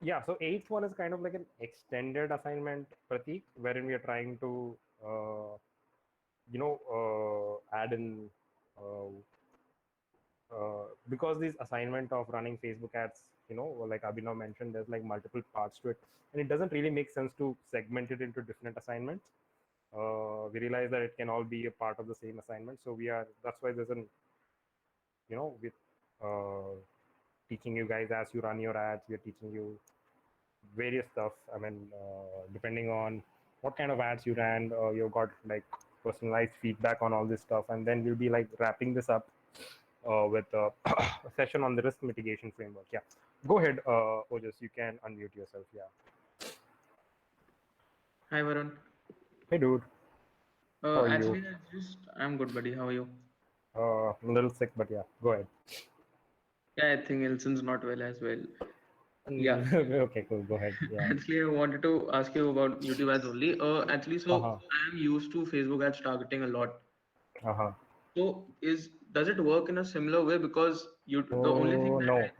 Yeah, so eighth one is kind of like an extended assignment, Pratik, wherein we are trying to, add in, uh, because this assignment of running Facebook ads, like Abhinav mentioned, there's like multiple parts to it, and it doesn't really make sense to segment it into different assignments. We realize that it can all be a part of the same assignment, so that's why there's an, with uh, teaching you guys as you run your ads, we're teaching you various stuff. I mean, depending on what kind of ads you ran, you got like personalized feedback on all this stuff, and then we'll be like wrapping this up with a session on the risk mitigation framework. Yeah, go ahead, Ojas. You can unmute yourself. Yeah. Hi, Varun. Hey, dude. How are you? I'm good, buddy. How are you? I'm a little sick, but yeah, go ahead. Yeah, I think Ilson's not well as well. Yeah, Okay, cool. Go ahead. Yeah. actually, I wanted to ask you about YouTube ads only. Uh So huh. I am used to Facebook ads targeting a lot. Uh huh. So does it work in a similar way? Because the only thing Oh that I no. think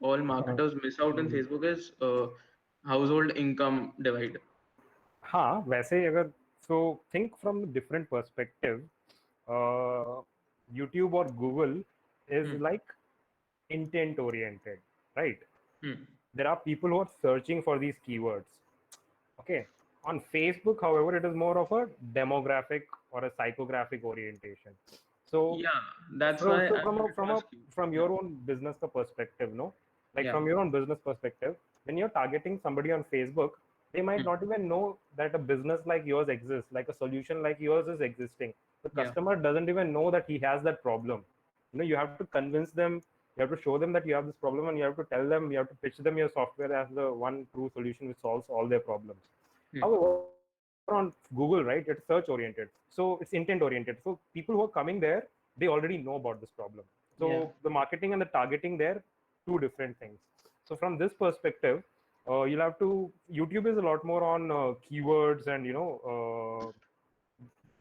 all marketers miss out in Facebook is household income divide. हाँ वैसे अगर so think from a different perspective, YouTube or Google is Hmm. like intent oriented, right? Hmm. There are people who are searching for these keywords. Okay. On Facebook, however, it is more of a demographic or a psychographic orientation. So, Yeah, that's so, why so I from a, wanted to from a ask you. from Yeah. your own business ka perspective, no, like Yeah. from your own business perspective, when you're targeting somebody on Facebook, they might Hmm. not even know that a business like yours exists, like a solution like yours is existing. The Yeah. customer doesn't even know that he has that problem. You have to convince them, you have to show them that you have this problem, and you have to tell them, you have to pitch them your software as the one true solution which solves all their problems. Hmm. However, on Google, right, it's search oriented, so it's intent oriented. So people who are coming there, they already know about this problem. Yeah. So the marketing and the targeting there, two different things. So from this perspective, you'll have to. YouTube is a lot more on keywords, and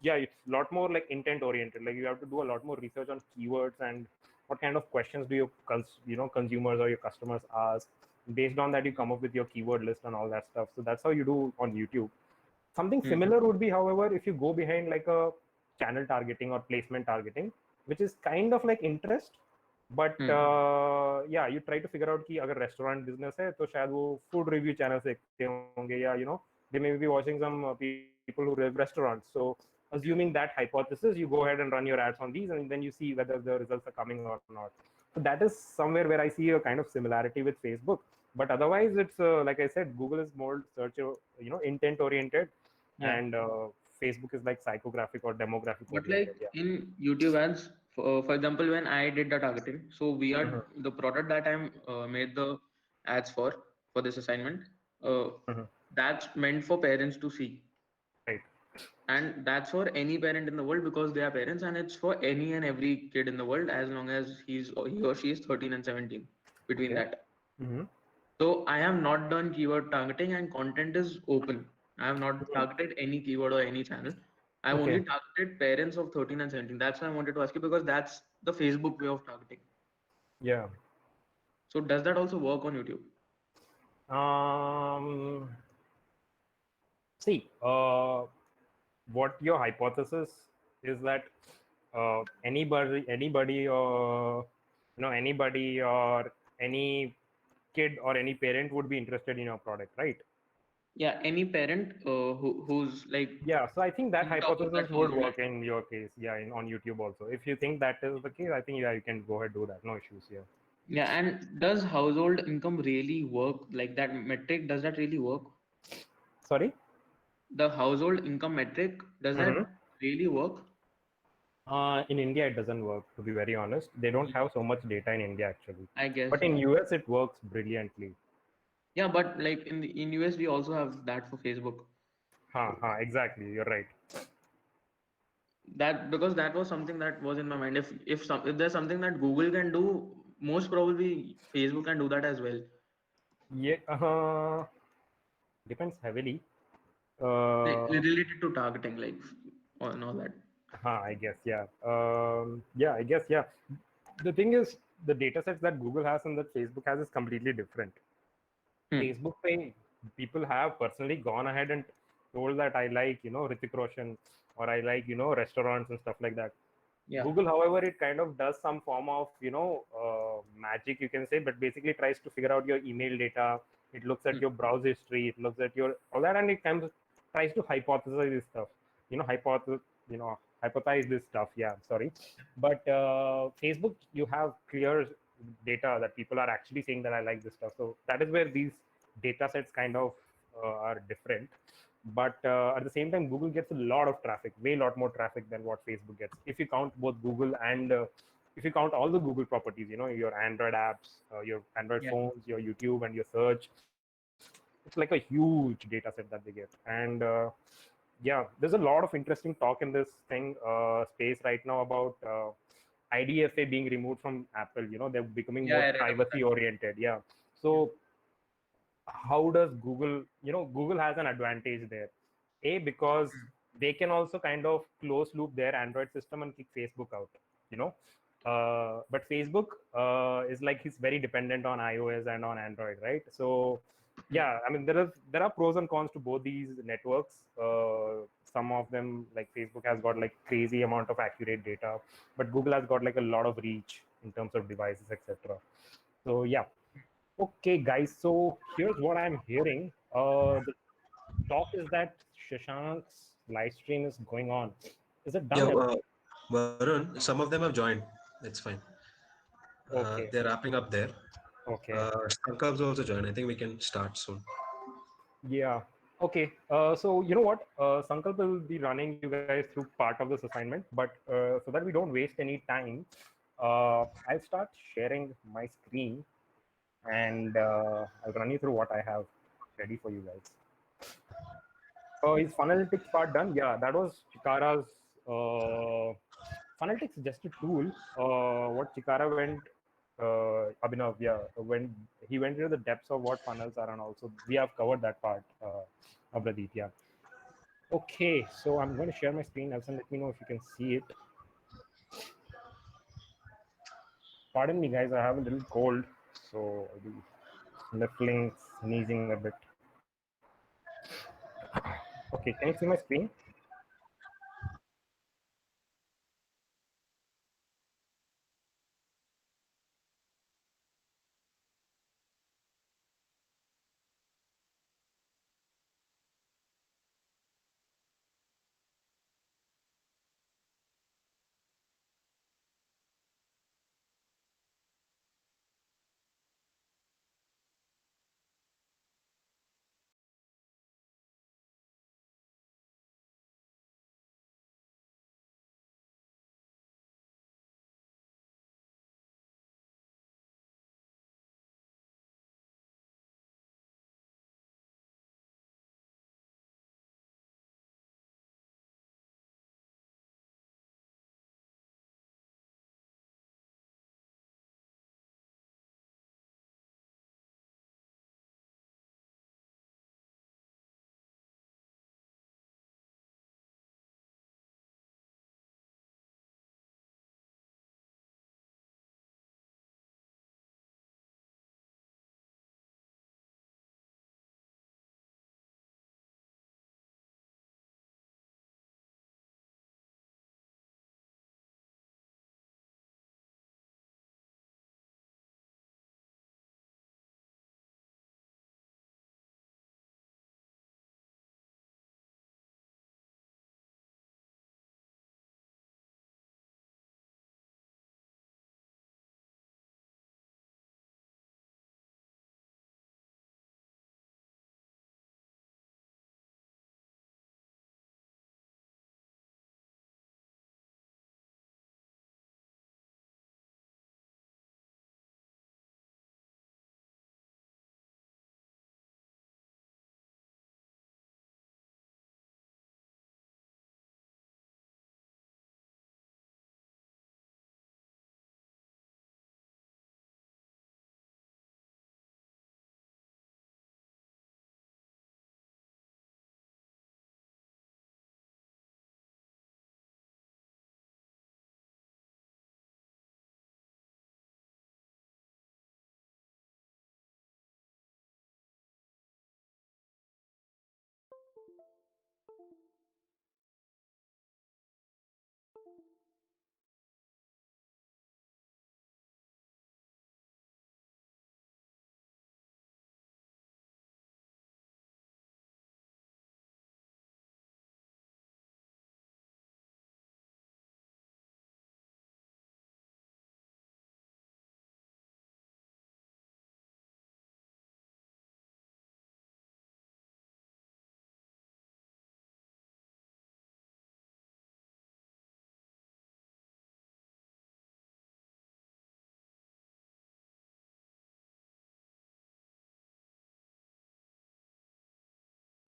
yeah, it's a lot more like intent oriented. Like you have to do a lot more research on keywords and what kind of questions do your consumers or your customers ask. Based on that, you come up with your keyword list and all that stuff. So that's how you do on YouTube. Something Hmm. similar would be, however, if you go behind like a channel targeting or placement targeting, which is kind of like interest, but Hmm. yeah, you try to figure out कि अगर restaurant business है तो शायद वो food review channels देखते होंगे, या they may be watching some people who review restaurants. So assuming that hypothesis, you go ahead and run your ads on these, and then you see whether the results are coming or not. So that is somewhere where I see a kind of similarity with Facebook. But otherwise, it's like I said, Google is more search, intent oriented, Yeah. and Facebook is like psychographic or demographic But oriented. like Yeah. in YouTube ads, for example, when I did the targeting, so we Mhm. are the product that I'm made the ads for this assignment. Uh, Mhm. that's meant for parents to see, Right. and that's for any parent in the world because they are parents, and it's for any and every kid in the world as long as he or she is 13 and 17 between Okay. that. Mhm. So I have not done keyword targeting and content is open. I have not Mhm. targeted any keyword or any channel. I've Okay. only targeted parents of 13 and 17. That's why I wanted to ask you because that's the Facebook way of targeting. Yeah. So does that also work on YouTube? Um. See, what your hypothesis is that anybody or any kid or any parent would be interested in your product, right? Yeah, any parent who's like Yeah, so I think that on top of that hypothesis would household. work in your case. Yeah, on YouTube also. If you think that is the case, I think, yeah, you can go ahead do that. No issues here. Yeah, and does household income really work like that metric? Does that really work? Sorry. The household income metric, does Hmm. that really work? In India, it doesn't work. To be very honest, they don't have so much data in India actually, I guess, but in yeah. US, it works brilliantly. Yeah, but like in US we also have that for Facebook. Exactly. You're right. That because that was something that was in my mind. If there's something that Google can do, most probably Facebook can do that as well. Yeah. Depends heavily. Like Uh, related to targeting, like and all that. I guess, yeah. Yeah, I guess, yeah. The thing is, the data sets that Google has and that Facebook has is completely different. Hmm. Facebook pay, people have personally gone ahead and told that I like, Ritik Roshan, or I like, restaurants and stuff like that. Yeah. Google, however, it kind of does some form of, magic, you can say, but basically tries to figure out your email data. It looks at Hmm. your browse history. It looks at your all that, and it kind of tries to hypothesize this stuff. You know, you know, hypothesize this stuff. Yeah, sorry, but Facebook, you have clear data that people are actually saying that I like this stuff. So that is where these data sets kind of are different. But at the same time, Google gets a lot of traffic, way lot more traffic than what Facebook gets, if you count both Google and if you count all the Google properties, your Android apps, your Android Yeah. phones, your YouTube, and your search. It's like a huge data set that they get. And yeah, there's a lot of interesting talk in this thing space right now about IDFA being removed from Apple. They're becoming Yeah, more I read about that. privacy oriented. Yeah. Yeah. So how does Google, Google has an advantage there. A, because Hmm. they can also kind of close loop their Android system and kick Facebook out, you know. But Facebook is like he's very dependent on iOS and on Android, right? So Hmm. yeah, I mean there are pros and cons to both these networks. Some of them, like Facebook has got like crazy amount of accurate data, but Google has got like a lot of reach in terms of devices, etc. So yeah. Okay, guys. So here's what I'm hearing. The talk is that Shashank's live stream is going on. Is it done Yeah, yet? Varun, some of them have joined. It's fine. Okay. They're wrapping up there. Okay. Sankalp's also joined. I think we can start soon. Yeah. Okay. So you know what? Sankalp will be running you guys through part of this assignment, but so that we don't waste any time, I'll start sharing my screen and I'll run you through what I have ready for you guys. Is Funnelytics part done? Yeah, that was Chikara's. Funnelytics is just a tool. What Chikara went, Abhinav, yeah, when he went into the depths of what funnels are, and also we have covered that part, Abhradeep, yeah. Okay, so I'm going to share my screen, Nelson. Let me know if you can see it. Pardon me, guys, I have a little cold, so I'll be sniffling, sneezing a bit. Okay, can you see my screen?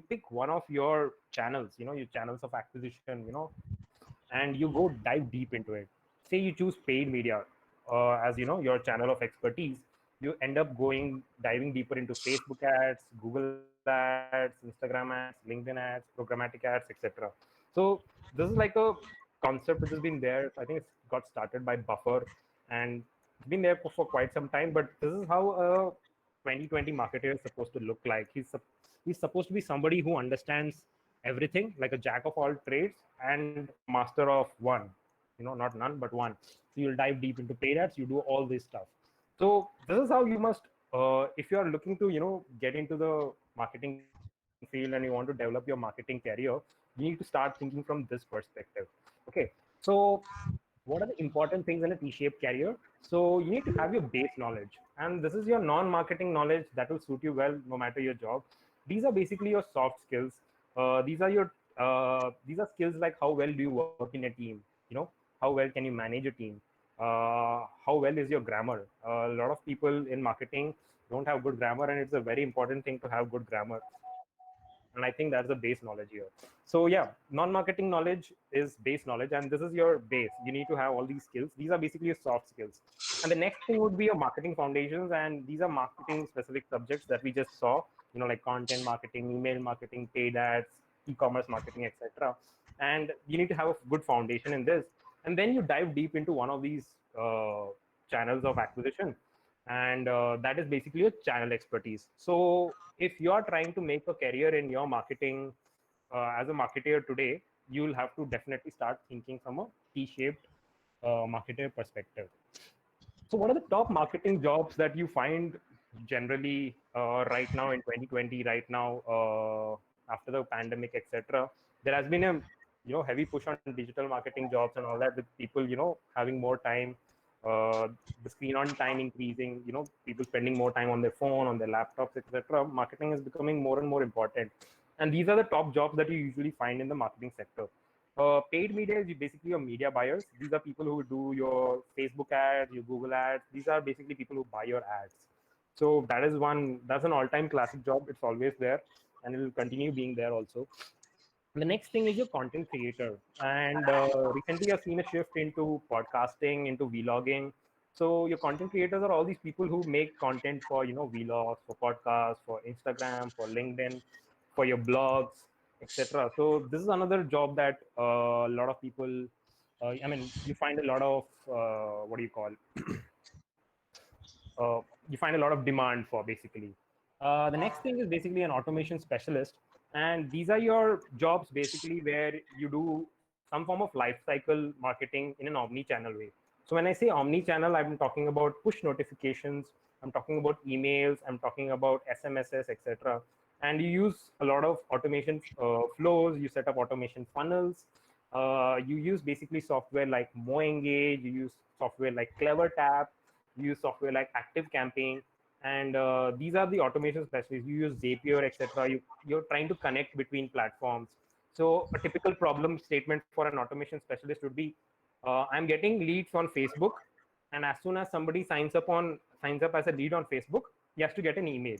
pick one of your channels, your channels of acquisition, and you go dive deep into it. Say you choose paid media as your channel of expertise. You end up diving deeper into Facebook ads, Google ads, Instagram ads, LinkedIn ads, programmatic ads, etc. So this is like a concept which has been there. I think it's got started by Buffer, and it's been there for quite some time. But this is how a 2020 marketer is supposed to look like. He's supposed to be somebody who understands everything, like a jack of all trades and a master of one. Not none, but one. So you'll dive deep into paid ads. You do all this stuff. So this is how you must, if you are looking to, get into the marketing field and you want to develop your marketing career, you need to start thinking from this perspective. Okay. So what are the important things in a T-shaped career? So you need to have your base knowledge, and this is your non-marketing knowledge that will suit you well no matter your job. These are basically your soft skills. These are skills like how well do you work in a team, how well can you manage a team, how well is your grammar. A lot of people in marketing don't have good grammar, and it's a very important thing to have good grammar, and I think that's the base knowledge here. So yeah, non-marketing knowledge is base knowledge, and this is your base. You need to have all these skills. These are basically your soft skills. And the next thing would be your marketing foundations, and these are marketing specific subjects that we just saw, like content marketing, email marketing, paid ads, e-commerce marketing, etc. And you need to have a good foundation in this, and then you dive deep into one of these channels of acquisition, and that is basically your channel expertise. So if you are trying to make a career in your marketing as a marketer today, you will have to definitely start thinking from a T-shaped marketer perspective. So what are the top marketing jobs that you find generally right now in 2020, right now after the pandemic, etc.? There has been a heavy push on digital marketing jobs and all that, with people having more time, the screen on time increasing, people spending more time on their phone, on their laptops, etc. Marketing is becoming more and more important, and these are the top jobs that you usually find in the marketing sector. Paid media is basically your media buyers. These are people who do your Facebook ads, your Google ads. These are basically people who buy your ads. So that's an all-time classic job. It's always there, and it will continue being there also. The next thing is your content creator, and recently I've seen a shift into podcasting, into vlogging. So your content creators are all these people who make content for vlogs, for podcasts, for Instagram, for LinkedIn, for your blogs, etc. So this is another job that a lot of people, I mean, you find a lot of what do you call you find a lot of demand for, basically. The next thing is basically an automation specialist, and these are your jobs basically where you do some form of life cycle marketing in an omni-channel way. So when I say omni-channel, I'm talking about push notifications, I'm talking about emails, I'm talking about SMSs, etc. And you use a lot of automation flows. You set up automation funnels. You use basically software like MoEngage. You use software like CleverTap. You use software like ActiveCampaign, and these are the automation specialists. You use Zapier, etc. You're trying to connect between platforms. So a typical problem statement for an automation specialist would be, I'm getting leads on Facebook, and as soon as somebody signs up as a lead on Facebook, he has to get an email.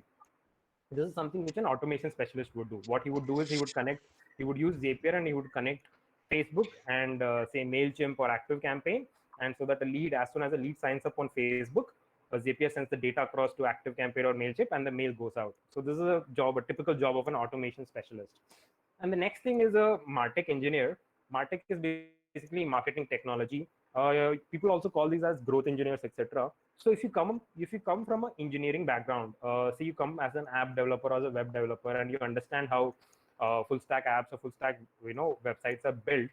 This is something which an automation specialist would do. What he would do is he would use Zapier and he would connect Facebook and say MailChimp or ActiveCampaign. And so that the lead, as soon as the lead signs up on Facebook, Zapier sends the data across to ActiveCampaign or MailChimp, and the mail goes out. So this is a typical job of an automation specialist. And the next thing is a MarTech engineer. MarTech is basically marketing technology. People also call these as growth engineers, etc. So if you come from an engineering background, say you come as an app developer or as a web developer, and you understand how full stack apps or full stack websites are built,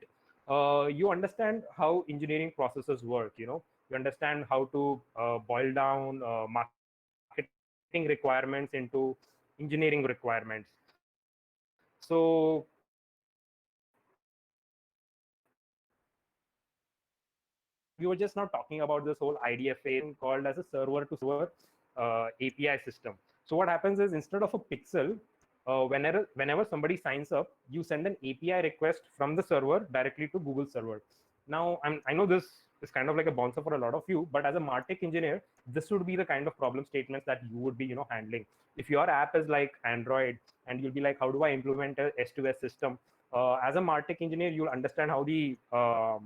you understand how engineering processes work. You understand how to boil down marketing requirements into engineering requirements. So we were just not talking about this whole IDFA called as a server to server API system. So what happens is, instead of a pixel, whenever somebody signs up, you send an API request from the server directly to Google server. Now I know this is kind of like a bouncer for a lot of you, but as a martech engineer, this would be the kind of problem statements that you would be, handling. If your app is like Android and you'll be like, how do I implement a S2S system? As a martech engineer, you'll understand how the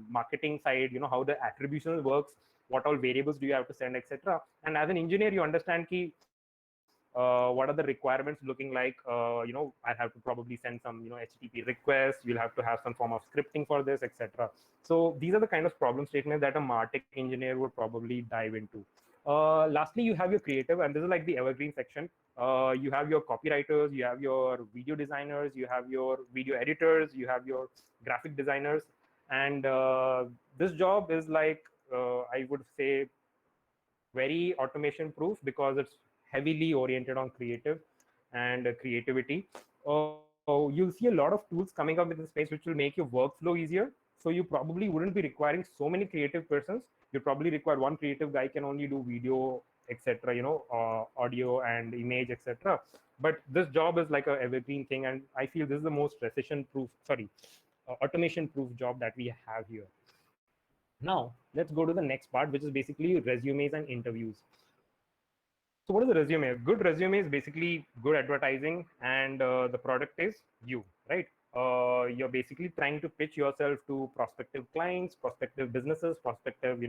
marketing side, how the attribution works, what all variables do you have to send, etc. And as an engineer, you understand key what are the requirements looking like. I have to probably send some, HTTP requests. You'll have to have some form of scripting for this, etc. So these are the kind of problem statements that a martech engineer would probably dive into. Lastly, you have your creative, and this is like the evergreen section. You have your copywriters, you have your video designers, you have your video editors, you have your graphic designers, and this job is like, I would say, very automation proof because it's heavily oriented on creative and creativity. You'll see a lot of tools coming up in the space which will make your workflow easier. So you probably wouldn't be requiring so many creative persons. You probably require one creative guy can only do video, etc. Audio and image, etc. But this job is like a evergreen thing, and I feel this is the most automation proof job that we have here. Now, let's go to the next part, which is basically resumes and interviews. So what is a resume? A good resume is basically good advertising, and the product is you, right? You're basically trying to pitch yourself to prospective clients, prospective businesses, prospective,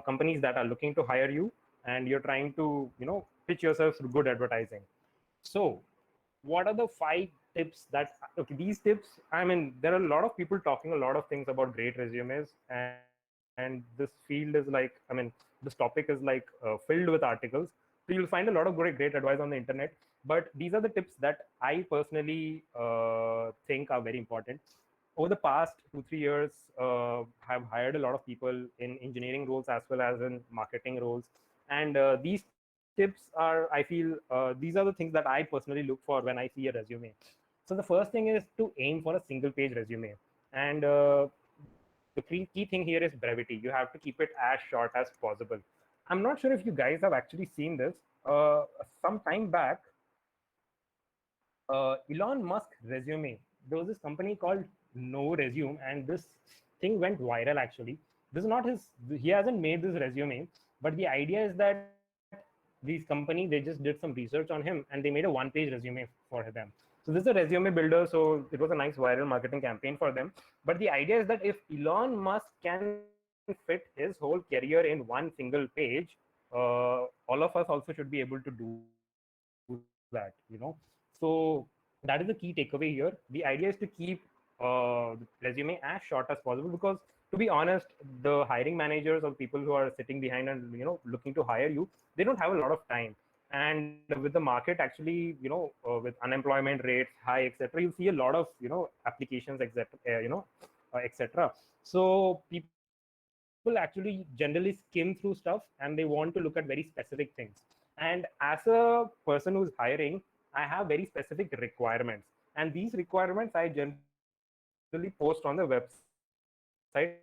companies that are looking to hire you, and you're trying to, pitch yourself through good advertising. So what are the 5 tips that, okay, these tips, I mean, there are a lot of people talking a lot of things about great resumes, and this field is like, I mean, this topic is like filled with articles. So you'll find a lot of great advice on the internet, but these are the tips that I personally think are very important. Over the past 2-3 years, have hired a lot of people in engineering roles as well as in marketing roles, and these tips are, I feel, these are the things that I personally look for when I see a resume. So the first thing is to aim for a single page resume, and the key thing here is brevity. You have to keep it as short as possible. I'm not sure if you guys have actually seen this. Some time back, Elon Musk resume. There was this company called No Resume, and this thing went viral actually. This is not his, he hasn't made this resume, but the idea is that these company, they just did some research on him and they made a one-page resume for them. So this is a resume builder. So it was a nice viral marketing campaign for them. But the idea is that if Elon Musk can fit his whole career in one single page, all of us also should be able to do that, So that is the key takeaway here. The idea is to keep the resume as short as possible, because to be honest, the hiring managers or people who are sitting behind and looking to hire you, they don't have a lot of time. And with the market actually, with unemployment rates high, etc., you'll see a lot of applications, etc., etc. So people actually generally skim through stuff and they want to look at very specific things. And as a person who's hiring, I have very specific requirements, and these requirements I generally post on the website,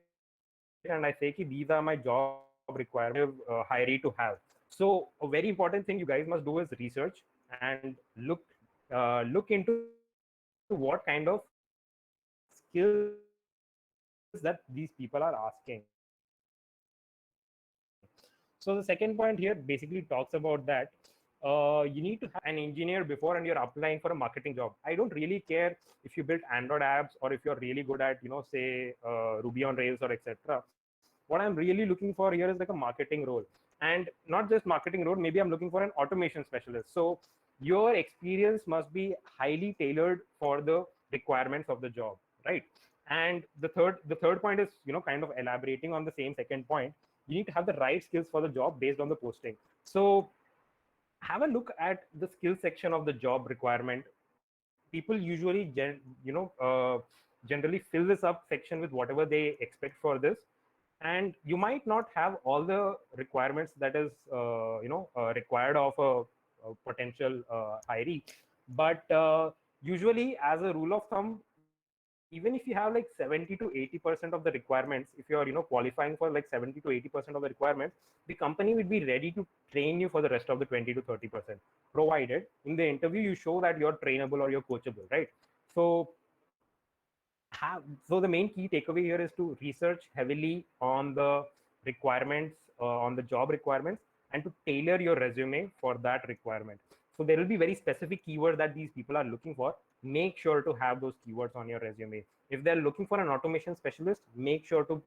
and I say ki, these are my job requirements that I want prospective hiree to have. So a very important thing you guys must do is research and look into what kind of skills that these people are asking. So the second point here basically talks about that. You need to have an engineer before and you're applying for a marketing job. I don't really care if you built Android apps or if you're really good at, Android apps, or if you're really good at, say, Ruby on Rails or etc. What I'm really looking for here is like a marketing role, and not just marketing role. Maybe I'm looking for an automation specialist. So your experience must be highly tailored for the requirements of the job, right? And the third point is, kind of elaborating on the same second point. You need to have the right skills for the job based on the posting. So have a look at the skill section of the job requirement. People usually generally fill this up section with whatever they expect for this, and you might not have all the requirements that is required of a potential hiree, but usually, as a rule of thumb, even if you have like 70 to 80% of the requirements, if you're qualifying for like 70 to 80% of the requirements, the company would be ready to train you for the rest of the 20 to 30%, provided in the interview you show that you're trainable or you're coachable, right? So So the main key takeaway here is to research heavily on the requirements, on the job requirements, and to tailor your resume for that requirement. So there will be very specific keywords that these people are looking for. Make sure to have those keywords on your resume. If they're looking for an automation specialist, make sure to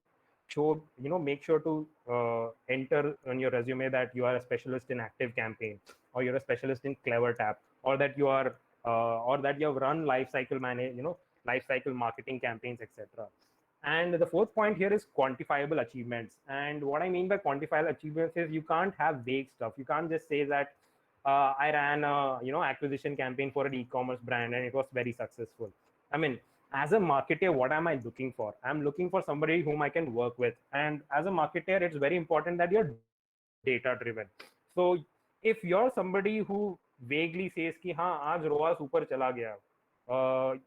make sure to enter on your resume that you are a specialist in Active Campaign, or you're a specialist in Clever Tap, or that you are or that you have run life cycle life cycle marketing campaigns, etc. And the fourth point here is quantifiable achievements. And what I mean by quantifiable achievements is you can't have vague stuff. You can't just say that I ran a acquisition campaign for an e-commerce brand and it was very successful. I mean, as a marketer, what am I looking for? I'm looking for somebody whom I can work with. And as a marketer, it's very important that you're data driven. So if you're somebody who vaguely says कि हाँ आज रोआ ऊपर चला गया, uh,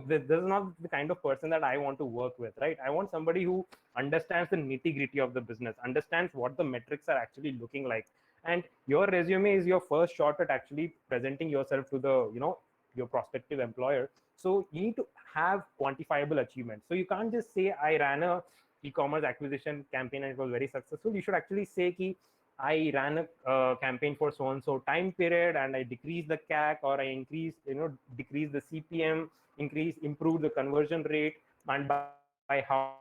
this is not the kind of person that I want to work with, right? I want somebody who understands the nitty gritty of the business, understands what the metrics are actually looking like. And your resume is your first shot at actually presenting yourself to the your prospective employer. So you need to have quantifiable achievements. So you can't just say I ran a e-commerce acquisition campaign and it was very successful. You should actually say ki I ran a campaign for so and so time period and I decreased the CAC, or I increased decreased the CPM, improved the conversion rate, and by how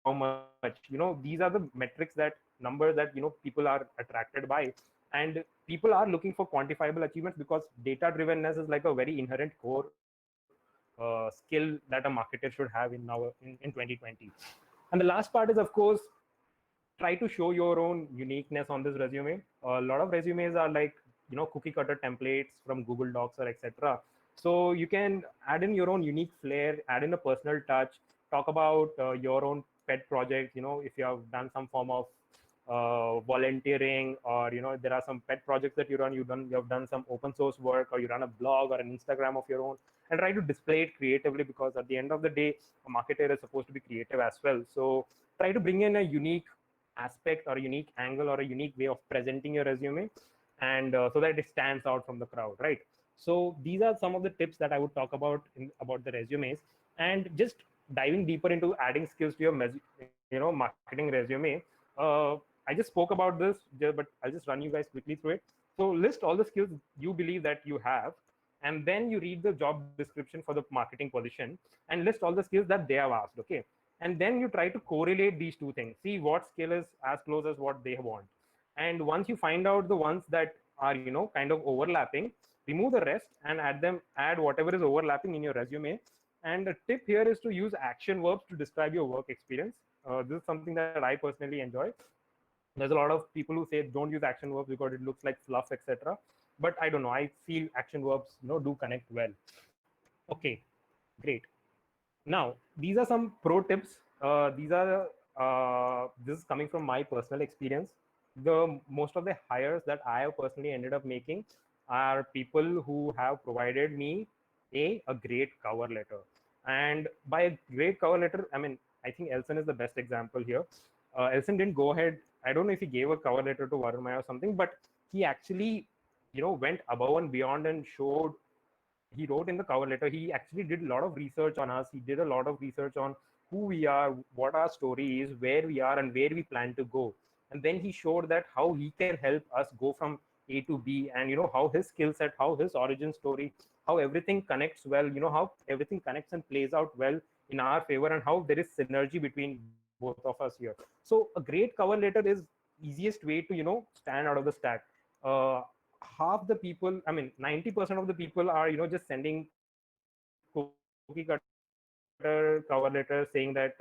much. These are the metrics, that numbers that people are attracted by. And people are looking for quantifiable achievements because data drivenness is like a very inherent core skill that a marketer should have in 2020. And the last part is, of course, try to show your own uniqueness on this resume. A lot of resumes are like cookie cutter templates from Google Docs or etc. So you can add in your own unique flair, add in a personal touch, talk about your own pet projects. If you have done some form of volunteering, or there are some pet projects that you have done some open source work, or you run a blog or an Instagram of your own, and try to display it creatively, because at the end of the day, a marketer is supposed to be creative as well. So try to bring in a unique aspect or a unique angle or a unique way of presenting your resume, and so that it stands out from the crowd, right? So these are some of the tips that I would talk about about the resumes. And just diving deeper into adding skills to your marketing resume, I just spoke about this, but I'll just run you guys quickly through it. So list all the skills you believe that you have, and then you read the job description for the marketing position and list all the skills that they have asked. Okay, and then you try to correlate these two things, see what skill is as close as what they want. And once you find out the ones that are kind of overlapping, remove the rest and add whatever is overlapping in your resume. And the tip here is to use action verbs to describe your work experience. This is something that I personally enjoy. There's a lot of people who say don't use action verbs because it looks like fluff, etc. But I don't know, I feel action verbs do connect well. Okay, great. Now, these are some pro tips. This is coming from my personal experience. The most of the hires that I have personally ended up making are people who have provided me a great cover letter. And by a great cover letter, I mean, I think Elson is the best example here. Elson didn't go ahead. I don't know if he gave a cover letter to Varun or something, but he actually, went above and beyond and showed. He wrote in the cover letter, he actually did a lot of research on us. He did a lot of research on who we are, what our story is, where we are, and where we plan to go. And then he showed that how he can help us go from A to B, and how his skill set, how his origin story, how everything connects well, how everything connects and plays out well in our favor, and how there is synergy between both of us here. So a great cover letter is easiest way to stand out of the stack. uh, Half the people, I mean 90% of the people are just sending cookie cutter cover letters saying that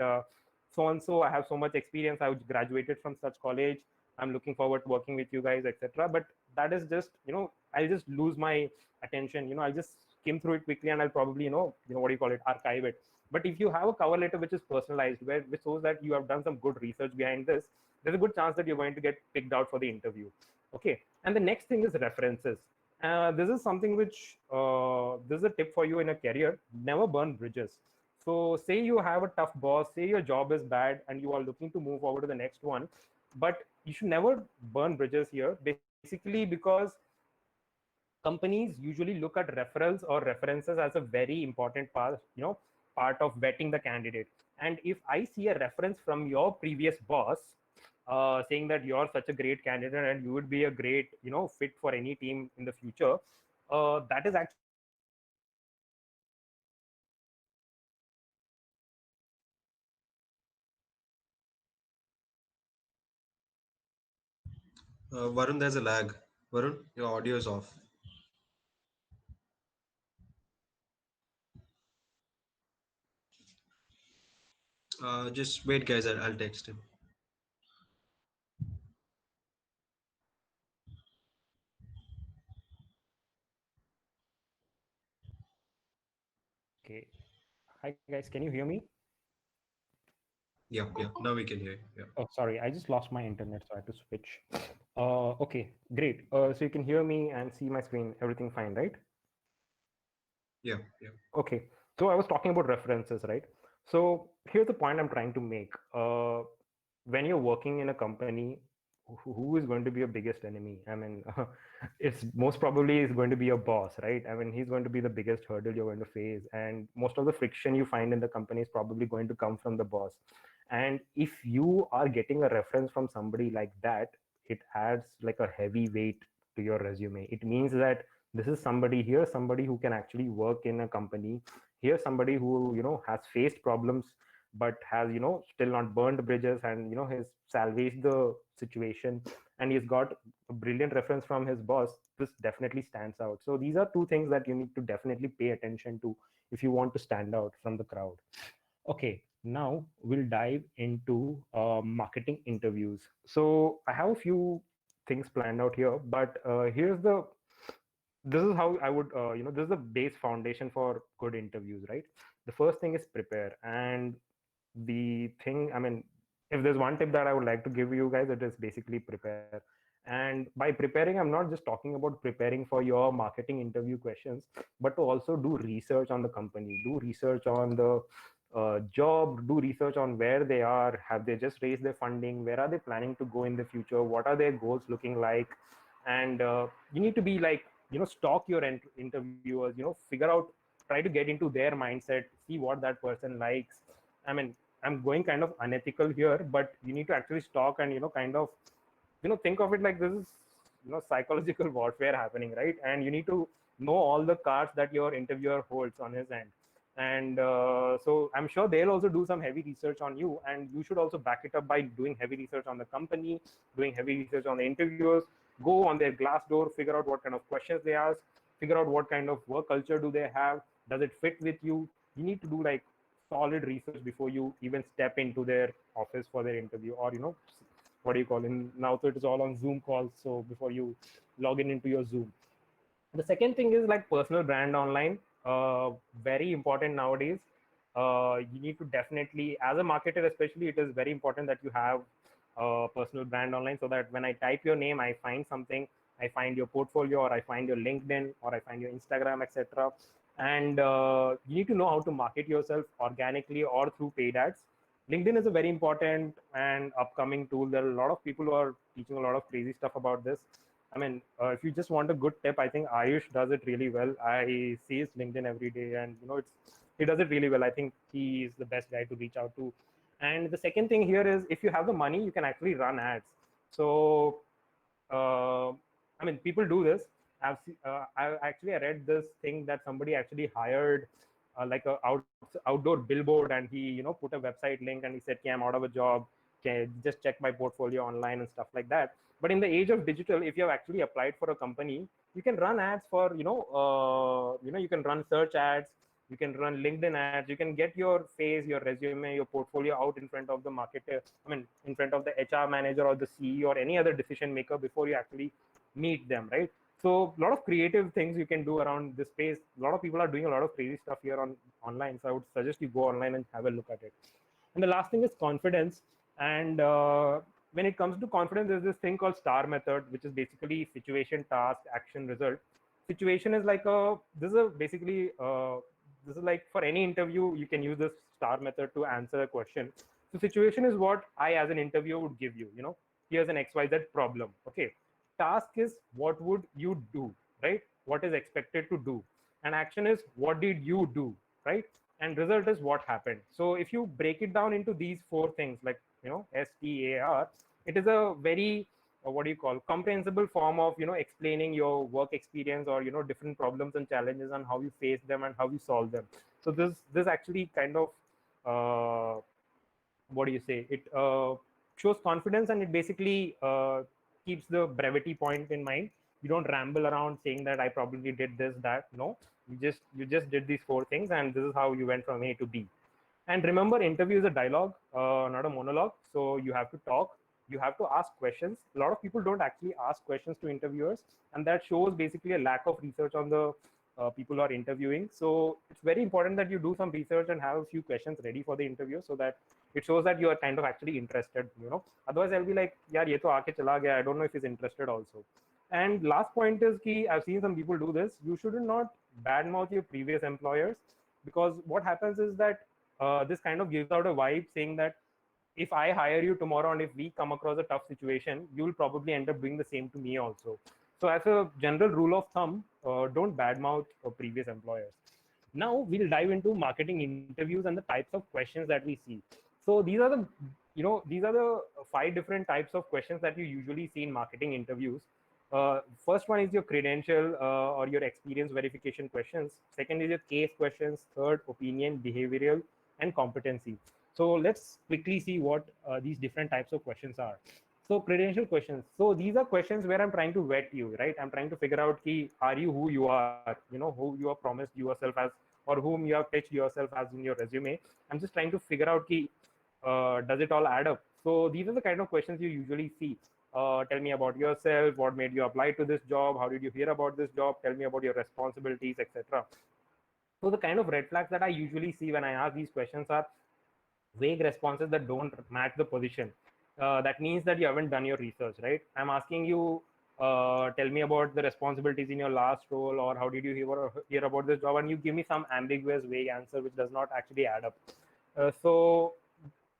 so and so, I have so much experience, I graduated from such college, I'm looking forward to working with you guys, etc. But that is just I'll just lose my attention. I'll just skim through it quickly, and I'll probably what do you call it, archive it. But if you have a cover letter which is personalized, which shows that you have done some good research behind this, there's a good chance that you're going to get picked out for the interview. Okay, and the next thing is references. This is something which this is a tip for you in a career. Never burn bridges. So say you have a tough boss, say your job is bad and you are looking to move over to the next one, but you should never burn bridges here, basically because companies usually look at referrals or references as a very important part, part of vetting the candidate. And if I see a reference from your previous boss saying that you're such a great candidate and you would be a great fit for any team in the future, that is actually a very powerful reference for you to use in your resume. And that is actually a very powerful reference for you to use in your interview. Varun, there's a lag. Varun, your audio is off. Just wait, guys. I'll text him. Okay. Hi guys, can you hear me? Yeah, yeah. Now we can hear you. Yeah, Oh, sorry, I just lost my internet, so I had to switch. Okay, great. So you can hear me and see my screen, everything fine, right? yeah, yeah. Okay, so I was talking about references, right? So here's the point I'm trying to make. When you're working in a company, who is going to be your biggest enemy? I mean, it's most probably is going to be your boss, right? I mean, he's going to be the biggest hurdle you're going to face, and most of the friction you find in the company is probably going to come from the boss. And if you are getting a reference from somebody like that, it adds like a heavy weight to your resume. It means that this is somebody here, somebody who can actually work in a company here, somebody who has faced problems but has still not burned bridges, and has salvaged the situation, and he's got a brilliant reference from his boss. This definitely stands out. So these are two things that you need to definitely pay attention to if you want to stand out from the crowd. Okay, now we'll dive into marketing interviews. So I have a few things planned out here, but here's the this is how I would this is the base foundation for good interviews, right? The first thing is prepare. And the thing, I mean, if there's one tip that I would like to give you guys, it is basically prepare. And by preparing, I'm not just talking about preparing for your marketing interview questions, but to also do research on the company, do research on the job, do research on where they are, have they just raised their funding, where are they planning to go in the future, what are their goals looking like. And you need to be like stalk your interviewers, figure out, try to get into their mindset, see what that person likes. I mean, I'm going kind of unethical here, but you need to actually stalk and kind of think of it like this is psychological warfare happening, right? And you need to know all the cards that your interviewer holds on his end. And so I'm sure they'll also do some heavy research on you, and you should also back it up by doing heavy research on the company, doing heavy research on the interviewers. Go on their Glassdoor, figure out what kind of questions they ask, figure out what kind of work culture do they have, does it fit with you. You need to do like solid research before you even step into their office for their interview, or what do you call in now, so it is all on Zoom calls. So before you log in into your Zoom. The second thing is like personal brand online. Very important nowadays. You need to definitely, as a marketer especially, it is very important that you have a personal brand online, so that when I type your name, I find something, I find your portfolio, or I find your LinkedIn, or I find your Instagram, etc. And you need to know how to market yourself organically or through paid ads. LinkedIn is a very important and upcoming tool. There are a lot of people who are teaching a lot of crazy stuff about this. I mean, if you just want a good tip, I think Ayush does it really well. I see his LinkedIn every day, and he does it really well. I think he is the best guy to reach out to. And the second thing here is, if you have the money, you can actually run ads. So, I mean, people do this. I read this thing that somebody actually hired like a outdoor billboard, and he put a website link, and he said, "Okay, I'm out of a job. Okay, just check my portfolio online," and stuff like that. But in the age of digital, if you have actually applied for a company, you can run ads for you can run search ads, you can run LinkedIn ads, you can get your face, your resume, your portfolio out in front of the marketer, I mean, in front of the HR manager or the CEO or any other decision maker before you actually meet them, right? So a lot of creative things you can do around this space. A lot of people are doing a lot of crazy stuff here on online, so I would suggest you go online and have a look at it. And the last thing is confidence. And when it comes to confidence, there's this thing called STAR method, which is basically situation, task, action, result. Situation is like this is like for any interview, you can use this STAR method to answer a question. So situation is what I as an interviewer would give you. Here's an XYZ problem. Okay. Task is what would you do, right? What is expected to do. And action is what did you do, right? and result is what happened. So if you break it down into these four things, like STAR, it is a very what do you call comprehensible form of explaining your work experience or different problems and challenges and how you face them and how you solve them. So this actually kind of what do you say, it shows confidence, and it basically keeps the brevity point in mind. You don't ramble around saying that I probably did this, that. No, you just did these four things, and this is how you went from A to B. And remember, interview is a dialogue, not a monologue. So you have to talk, you have to ask questions. A lot of people don't actually ask questions to interviewers, and that shows basically a lack of research on the people who are interviewing. So it's very important that you do some research and have a few questions ready for the interview, so that it shows that you are kind of actually interested. Otherwise, I'll be like, "Yeah, ye to aake chala gaya. I don't know if he's interested also." And last point is ki I've seen some people do this. You should not badmouth your previous employers, because what happens is that this kind of gives out a vibe saying that if I hire you tomorrow and if we come across a tough situation, you'll probably end up doing the same to me also. So as a general rule of thumb, don't badmouth previous employers. Now we'll dive into marketing interviews and the types of questions that we see. So these are the 5 different types of questions that you usually see in marketing interviews. First one is your credential or your experience verification questions. Second is your case questions. Third, opinion, behavioral, and competency. So let's quickly see what these different types of questions are. So credential questions. So these are questions where I'm trying to vet you, right? I'm trying to figure out ki, are you who you are, who you have promised yourself as, or whom you have pitched yourself as in your resume. I'm just trying to figure out ki, does it all add up? So these are the kind of questions you usually see. Tell me about yourself. What made you apply to this job? How did you hear about this job? Tell me about your responsibilities, etc. So the kind of red flags that I usually see when I ask these questions are vague responses that don't match the position. That means that you haven't done your research, right? I'm asking you, tell me about the responsibilities in your last role, or how did you hear about this job, and you give me some ambiguous, vague answer which does not actually add up. So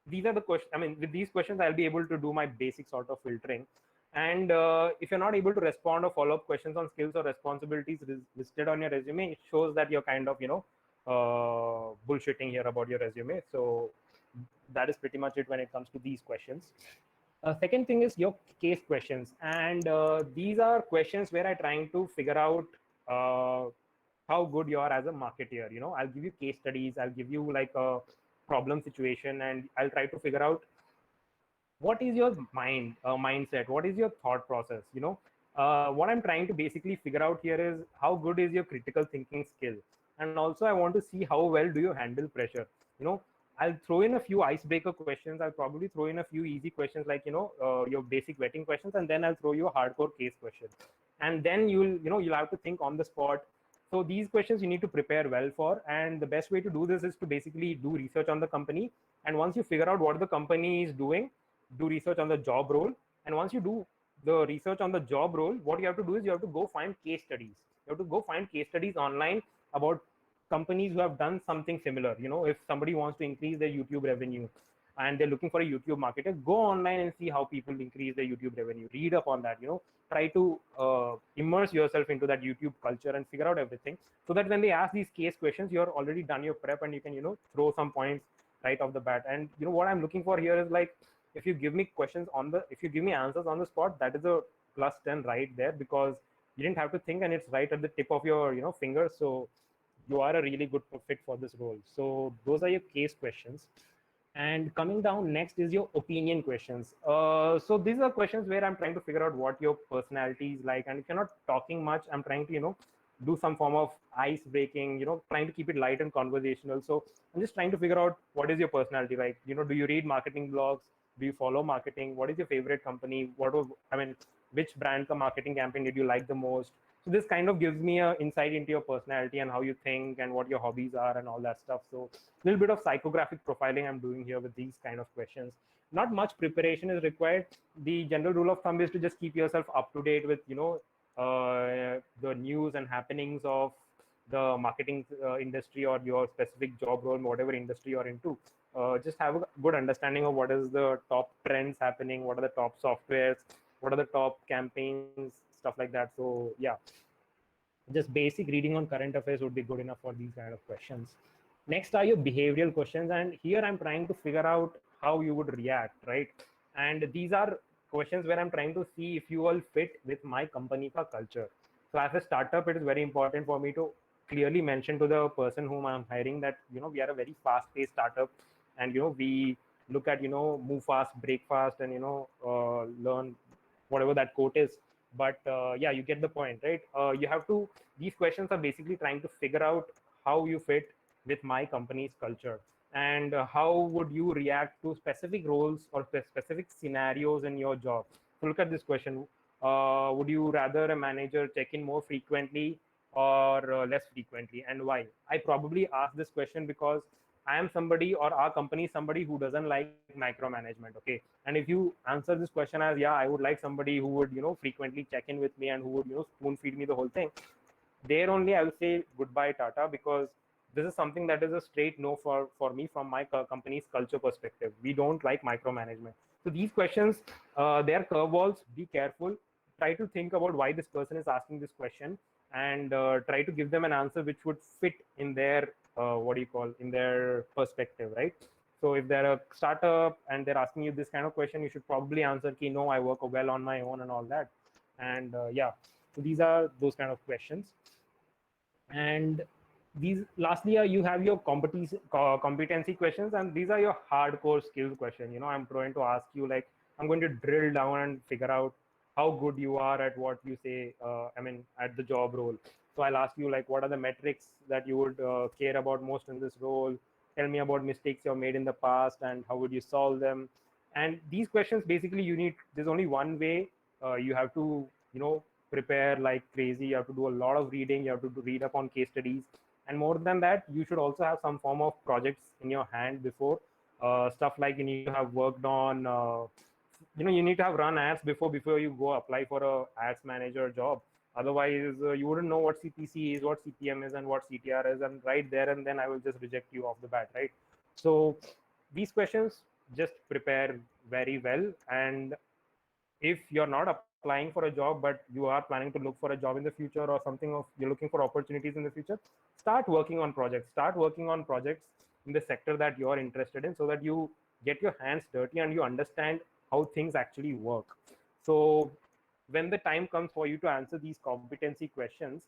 these are the questions. I mean, with these questions, I'll be able to do my basic sort of filtering. And if you're not able to respond or follow up questions on skills or responsibilities listed on your resume, it shows that you're kind of bullshitting here about your resume. So that is pretty much it when it comes to these questions. Second thing is your case questions, and these are questions where I'm trying to figure out how good you are as a marketeer. I'll give you case studies, I'll give you like a problem situation, and I'll try to figure out what is your mindset, what is your thought process. What I'm trying to basically figure out here is how good is your critical thinking skill, and also I want to see how well do you handle pressure. I'll throw in a few icebreaker questions. I'll probably throw in a few easy questions like your basic vetting questions, and then I'll throw you a hardcore case question, and then you'll have to think on the spot. So these questions you need to prepare well for, and the best way to do this is to basically do research on the company. And once you figure out what the company is doing, do research on the job role. And once you do the research on the job role, what you have to do is you have to go find case studies. You have to go find case studies online about companies who have done something similar. If somebody wants to increase their YouTube revenue and they're looking for a YouTube marketer, go online and see how people increase their YouTube revenue. Read up on that. Try to immerse yourself into that YouTube culture and figure out everything, so that when they ask these case questions, you're already done your prep and you can throw some points right off the bat. And what I'm looking for here is like, if you give me if you give me answers on the spot, that is a plus 10 right there, because you didn't have to think and it's right at the tip of your fingers. So you are a really good fit for this role. So those are your case questions. And coming down next is your opinion questions. So these are questions where I'm trying to figure out what your personality is like. And if you're not talking much, I'm trying to do some form of ice breaking, trying to keep it light and conversational. So I'm just trying to figure out what is your personality like. Do you read marketing blogs? Do you follow marketing? What is your favorite company? Which brand marketing campaign did you like the most? So this kind of gives me an insight into your personality and how you think and what your hobbies are and all that stuff. So a little bit of psychographic profiling I'm doing here with these kind of questions. Not much preparation is required. The general rule of thumb is to just keep yourself up to date with the news and happenings of the marketing industry or your specific job role, whatever industry you're into. Just have a good understanding of what is the top trends happening, what are the top softwares, what are the top campaigns, stuff like that. So yeah, just basic reading on current affairs would be good enough for these kind of questions. Next are your behavioral questions, and here I'm trying to figure out how you would react, right? And these are questions where I'm trying to see if you all fit with my company ka culture. So as a startup, it is very important for me to clearly mention to the person whom I'm hiring that, you know, we are a very fast-paced startup, and you know, we look at, you know, move fast, break fast, and you know, learn whatever that quote is. But yeah, you get the point, right? You have to, these questions are basically trying to figure out how you fit with my company's culture, and how would you react to specific roles or specific scenarios in your job. So look at this question. Would you rather a manager check in more frequently or less frequently, and why? I probably ask this question because I am somebody, or our company is somebody who doesn't like micromanagement. Okay, and if you answer this question as, yeah, I would like somebody who would, you know, frequently check in with me and who would, you know, spoon feed me the whole thing, there only I will say goodbye, Tata, because this is something that is a straight no for me from my company's culture perspective. We don't like micromanagement. So these questions, they are curveballs. Be careful. Try to think about why this person is asking this question, and try to give them an answer which would fit in their what do you call, in their perspective, right? So if they're a startup and they're asking you this kind of question, you should probably answer ki no, I work well on my own and all that. And yeah, so these are those kind of questions. And these, lastly, you have your competency questions, and these are your hardcore skills question. You know, I'm trying to ask you, like, I'm going to drill down and figure out how good you are at what you say, I mean, at the job role. So I'll ask you, like, what are the metrics that you would care about most in this role? Tell me about mistakes you've made in the past and how would you solve them. And these questions, basically, you need, there's only one way. You have to, you know, prepare like crazy. You have to do a lot of reading. You have to read up on case studies, and more than that, you should also have some form of projects in your hand before. Stuff like you need to have worked on. You know, you need to have run ads before you go apply for a ads manager job. Otherwise, you wouldn't know what CPC is, what CPM is, and what CTR is, and right there and then I will just reject you off the bat, right? So these questions, just prepare very well. And if you're not applying for a job but you are planning to look for a job in the future, or something of you're looking for opportunities in the future, start working on projects in the sector that you're interested in, so that you get your hands dirty and you understand how things actually work. So when the time comes for you to answer these competency questions,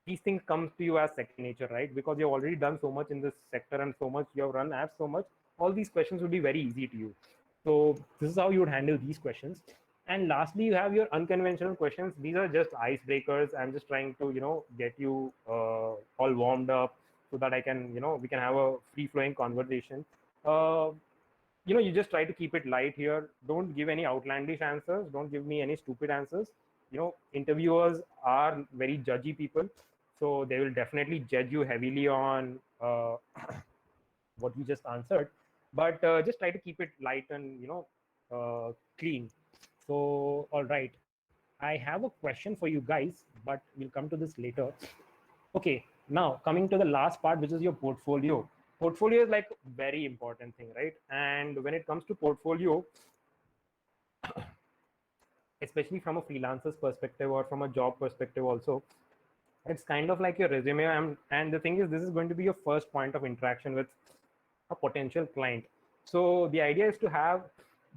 these things come to you as second nature, right? Because you've already done so much in this sector and so much you have run apps so much, all these questions would be very easy to you. So this is how you would handle these questions. And lastly, you have your unconventional questions. These are just icebreakers. I'm just trying to, you know, get you all warmed up so that I can, you know, we can have a free flowing conversation. uh, you know, you just try to keep it light here. Don't give any outlandish answers. Don't give me any stupid answers. You know, interviewers are very judgy people, so they will definitely judge you heavily on what you just answered. But just try to keep it light and, you know, clean. So all right, I have a question for you guys, but we'll come to this later. Okay, now coming to the last part, which is your portfolio. Portfolio is like very important thing, right? And when it comes to portfolio, especially from a freelancer's perspective or from a job perspective also, it's kind of like your resume. And the thing is, this is going to be your first point of interaction with a potential client. So the idea is to have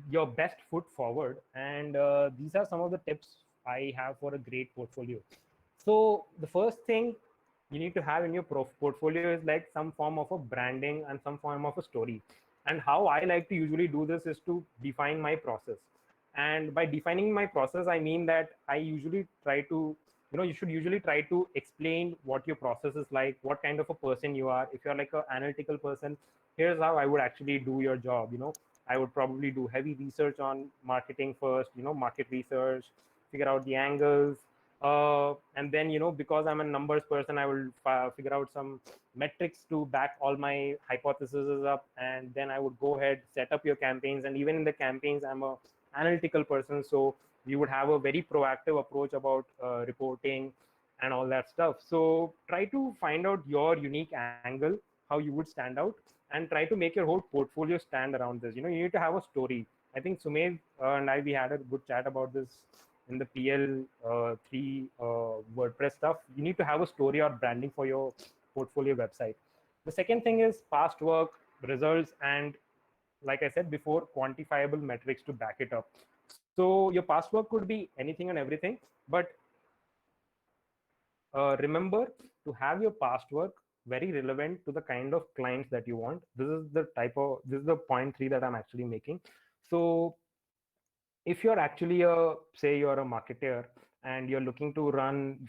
your best foot forward, and these are some of the tips I have for a great portfolio. So the first thing you need to have in your portfolio is like some form of a branding and some form of a story. And how I like to usually do this is to define my process. And by defining my process, I mean that I usually try to, you know, you should usually try to explain what your process is like, what kind of a person you are. If you're like an analytical person, here's how I would actually do your job. You know, I would probably do heavy research on marketing first, you know, market research, figure out the angles, and then, you know, because I'm a numbers person, I will figure out some metrics to back all my hypotheses up, and then I would go ahead, set up your campaigns. And even in the campaigns, I'm a analytical person, so we would have a very proactive approach about reporting and all that stuff. So try to find out your unique angle, how you would stand out, and try to make your whole portfolio stand around this. You know, you need to have a story. I think Sumed and I, we had a good chat about this in the PL3 WordPress stuff. You need to have a story or branding for your portfolio website. The second thing is past work, results, and like I said before, quantifiable metrics to back it up. So your past work could be anything and everything, but remember to have your past work very relevant to the kind of clients that you want. This is the point 3 that I'm actually making. So if you're actually a, say you're a marketer and you're looking to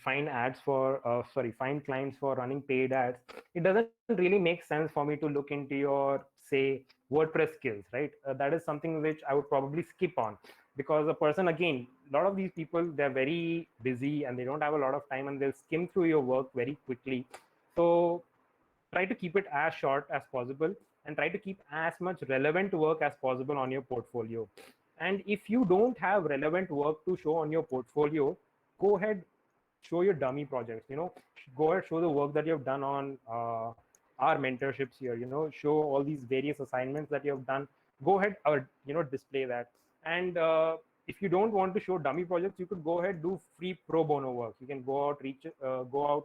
find ads for find clients for running paid ads, it doesn't really make sense for me to look into your, say, WordPress skills, right? That is something which I would probably skip on, because a person, again, a lot of these people, they're very busy and they don't have a lot of time, and they'll skim through your work very quickly. So try to keep it as short as possible and try to keep as much relevant work as possible on your portfolio. And if you don't have relevant work to show on your portfolio, go ahead, show your dummy projects, go ahead, show the work that you've done on our mentorships here, show all these various assignments that you have done. Go ahead, or display that. And if you don't want to show dummy projects, you could go ahead, do free pro bono work. You can go out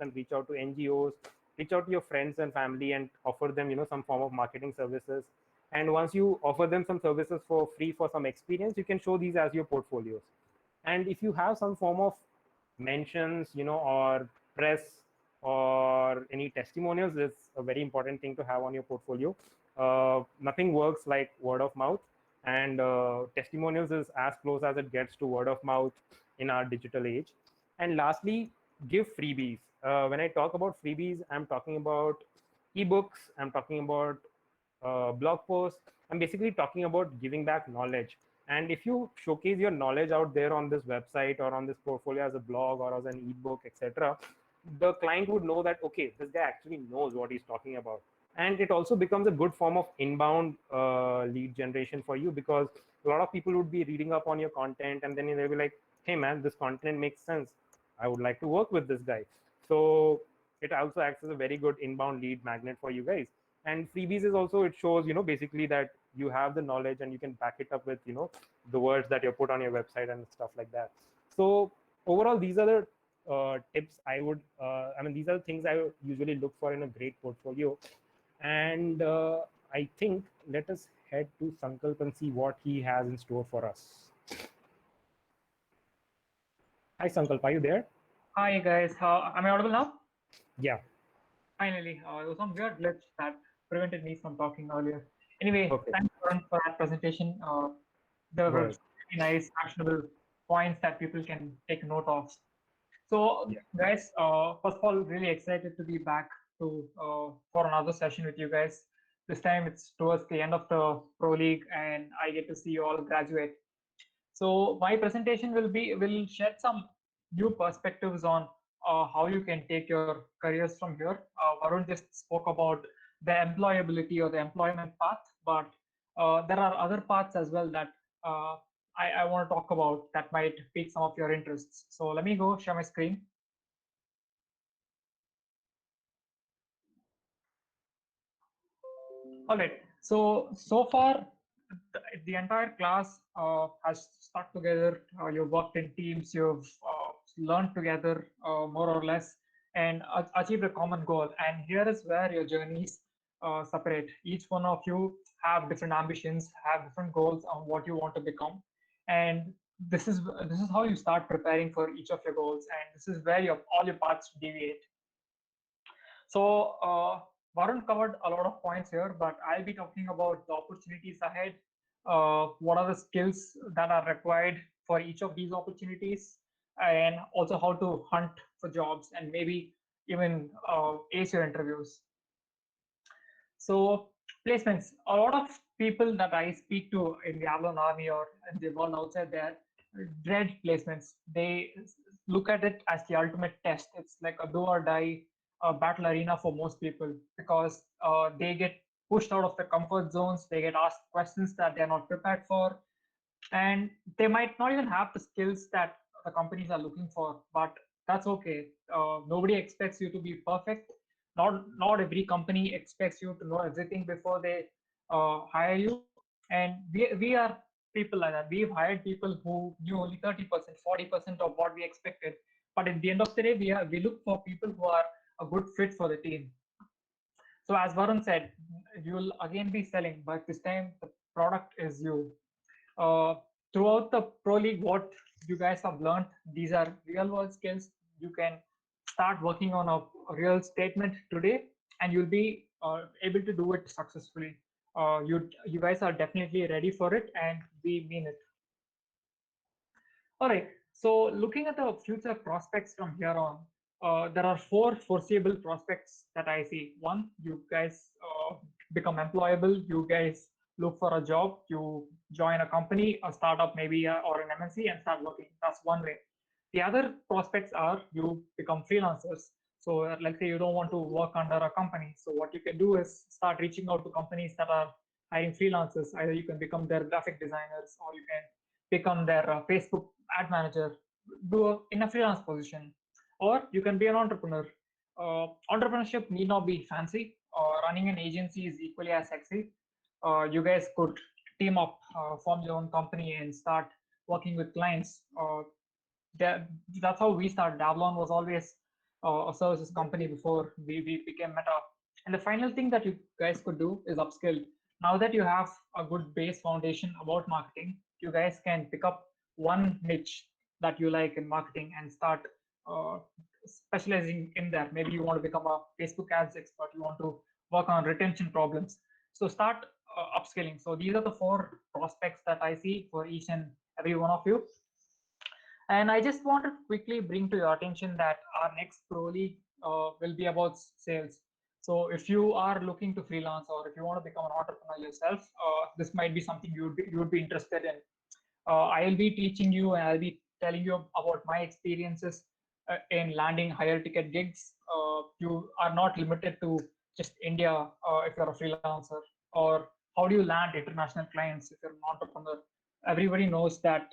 and reach out to NGOs, reach out to your friends and family and offer them some form of marketing services. And once you offer them some services for free for some experience, you can show these as your portfolios. And if you have some form of mentions, or press or any testimonials, is a very important thing to have on your portfolio. Nothing works like word of mouth, and testimonials is as close as it gets to word of mouth in our digital age. And lastly, give freebies. When I talk about freebies, I'm talking about ebooks, I'm talking about blog posts. I'm basically talking about giving back knowledge. And if you showcase your knowledge out there on this website or on this portfolio as a blog or as an ebook, etc., the client would know that, okay, this guy actually knows what he's talking about. And it also becomes a good form of inbound lead generation for you, because a lot of people would be reading up on your content, and then they'll be like, hey man, this content makes sense, I would like to work with this guy. So it also acts as a very good inbound lead magnet for you guys. And freebies is also, it shows basically that you have the knowledge and you can back it up with the words that you put on your website and stuff like that. So overall, these are the tips I would these are the things I usually look for in a great portfolio. And I think let us head to Sankalp and see what he has in store for us. Hi Sankalp, are you there? Hi guys, am I audible now? Yeah. Finally, there was some weird glitch that prevented me from talking earlier. Anyway, Okay. thanks Varun for that presentation. There were Right. really nice, actionable points that people can take note of. So, guys, first of all, really excited to be back to for another session with you guys. This time it's towards the end of the Pro League, and I get to see you all graduate. So my presentation will shed some new perspectives on how you can take your careers from here. Varun just spoke about the employability or the employment path, but there are other paths as well that uh, I want to talk about that might pique some of your interests. So let me go share my screen. All right. So far, the entire class has stuck together. You've worked in teams. You've learned together more or less, and achieved a common goal. And here is where your journeys separate. Each one of you have different ambitions, have different goals on what you want to become, and this is how you start preparing for each of your goals. And this is where all your paths deviate. So Varun covered a lot of points here, but I'll be talking about the opportunities ahead. What are the skills that are required for each of these opportunities, and also how to hunt for jobs and maybe even ace your interviews. So placements, a lot of people that I speak to in the Avalon army or in the world outside there dread placements. They look at it as the ultimate test. It's like a do or die battle arena for most people, because they get pushed out of their comfort zones. They get asked questions that they're not prepared for, and they might not even have the skills that the companies are looking for, but that's okay. Nobody expects you to be perfect. Not every company expects you to know everything before they hire you. And we are people like that. We've hired people who knew only 30%, 40% of what we expected, but at the end of the day, we look for people who are a good fit for the team. So as Varun said, you'll again be selling, but this time the product is you. Uh, Throughout the Pro League, what you guys have learned, these are real world skills. You can start working on a real statement today, and you'll be able to do it successfully. You guys are definitely ready for it, and we mean it. All right. So looking at the future prospects from here on, there are four foreseeable prospects that I see. One, you guys become employable. You guys look for a job. You join a company, a startup maybe, or an MNC, and start working. That's one way. The other prospects are you become freelancers. So let's say you don't want to work under a company. So what you can do is start reaching out to companies that are hiring freelancers. Either you can become their graphic designers, or you can become their Facebook ad manager, in a freelance position, or you can be an entrepreneur. Entrepreneurship need not be fancy. Running an agency is equally as sexy. You guys could team up, form your own company, and start working with clients. That, that's how we started. Avalon was always a services company before we became Meta. And the final thing that you guys could do is upskill. Now that you have a good base foundation about marketing, you guys can pick up one niche that you like in marketing and start uh, specializing in that. Maybe you want to become a Facebook ads expert, you want to work on retention problems. So start upskilling. So these are the four prospects that I see for each and every one of you. And I just want to quickly bring to your attention that our next Pro League will be about sales. So if you are looking to freelance, or if you want to become an entrepreneur yourself, this might be something you would be interested in. I'll be teaching you, and I'll be telling you about my experiences in landing higher ticket gigs. You are not limited to just India if you're a freelancer, or how do you land international clients if you're an entrepreneur. Everybody knows that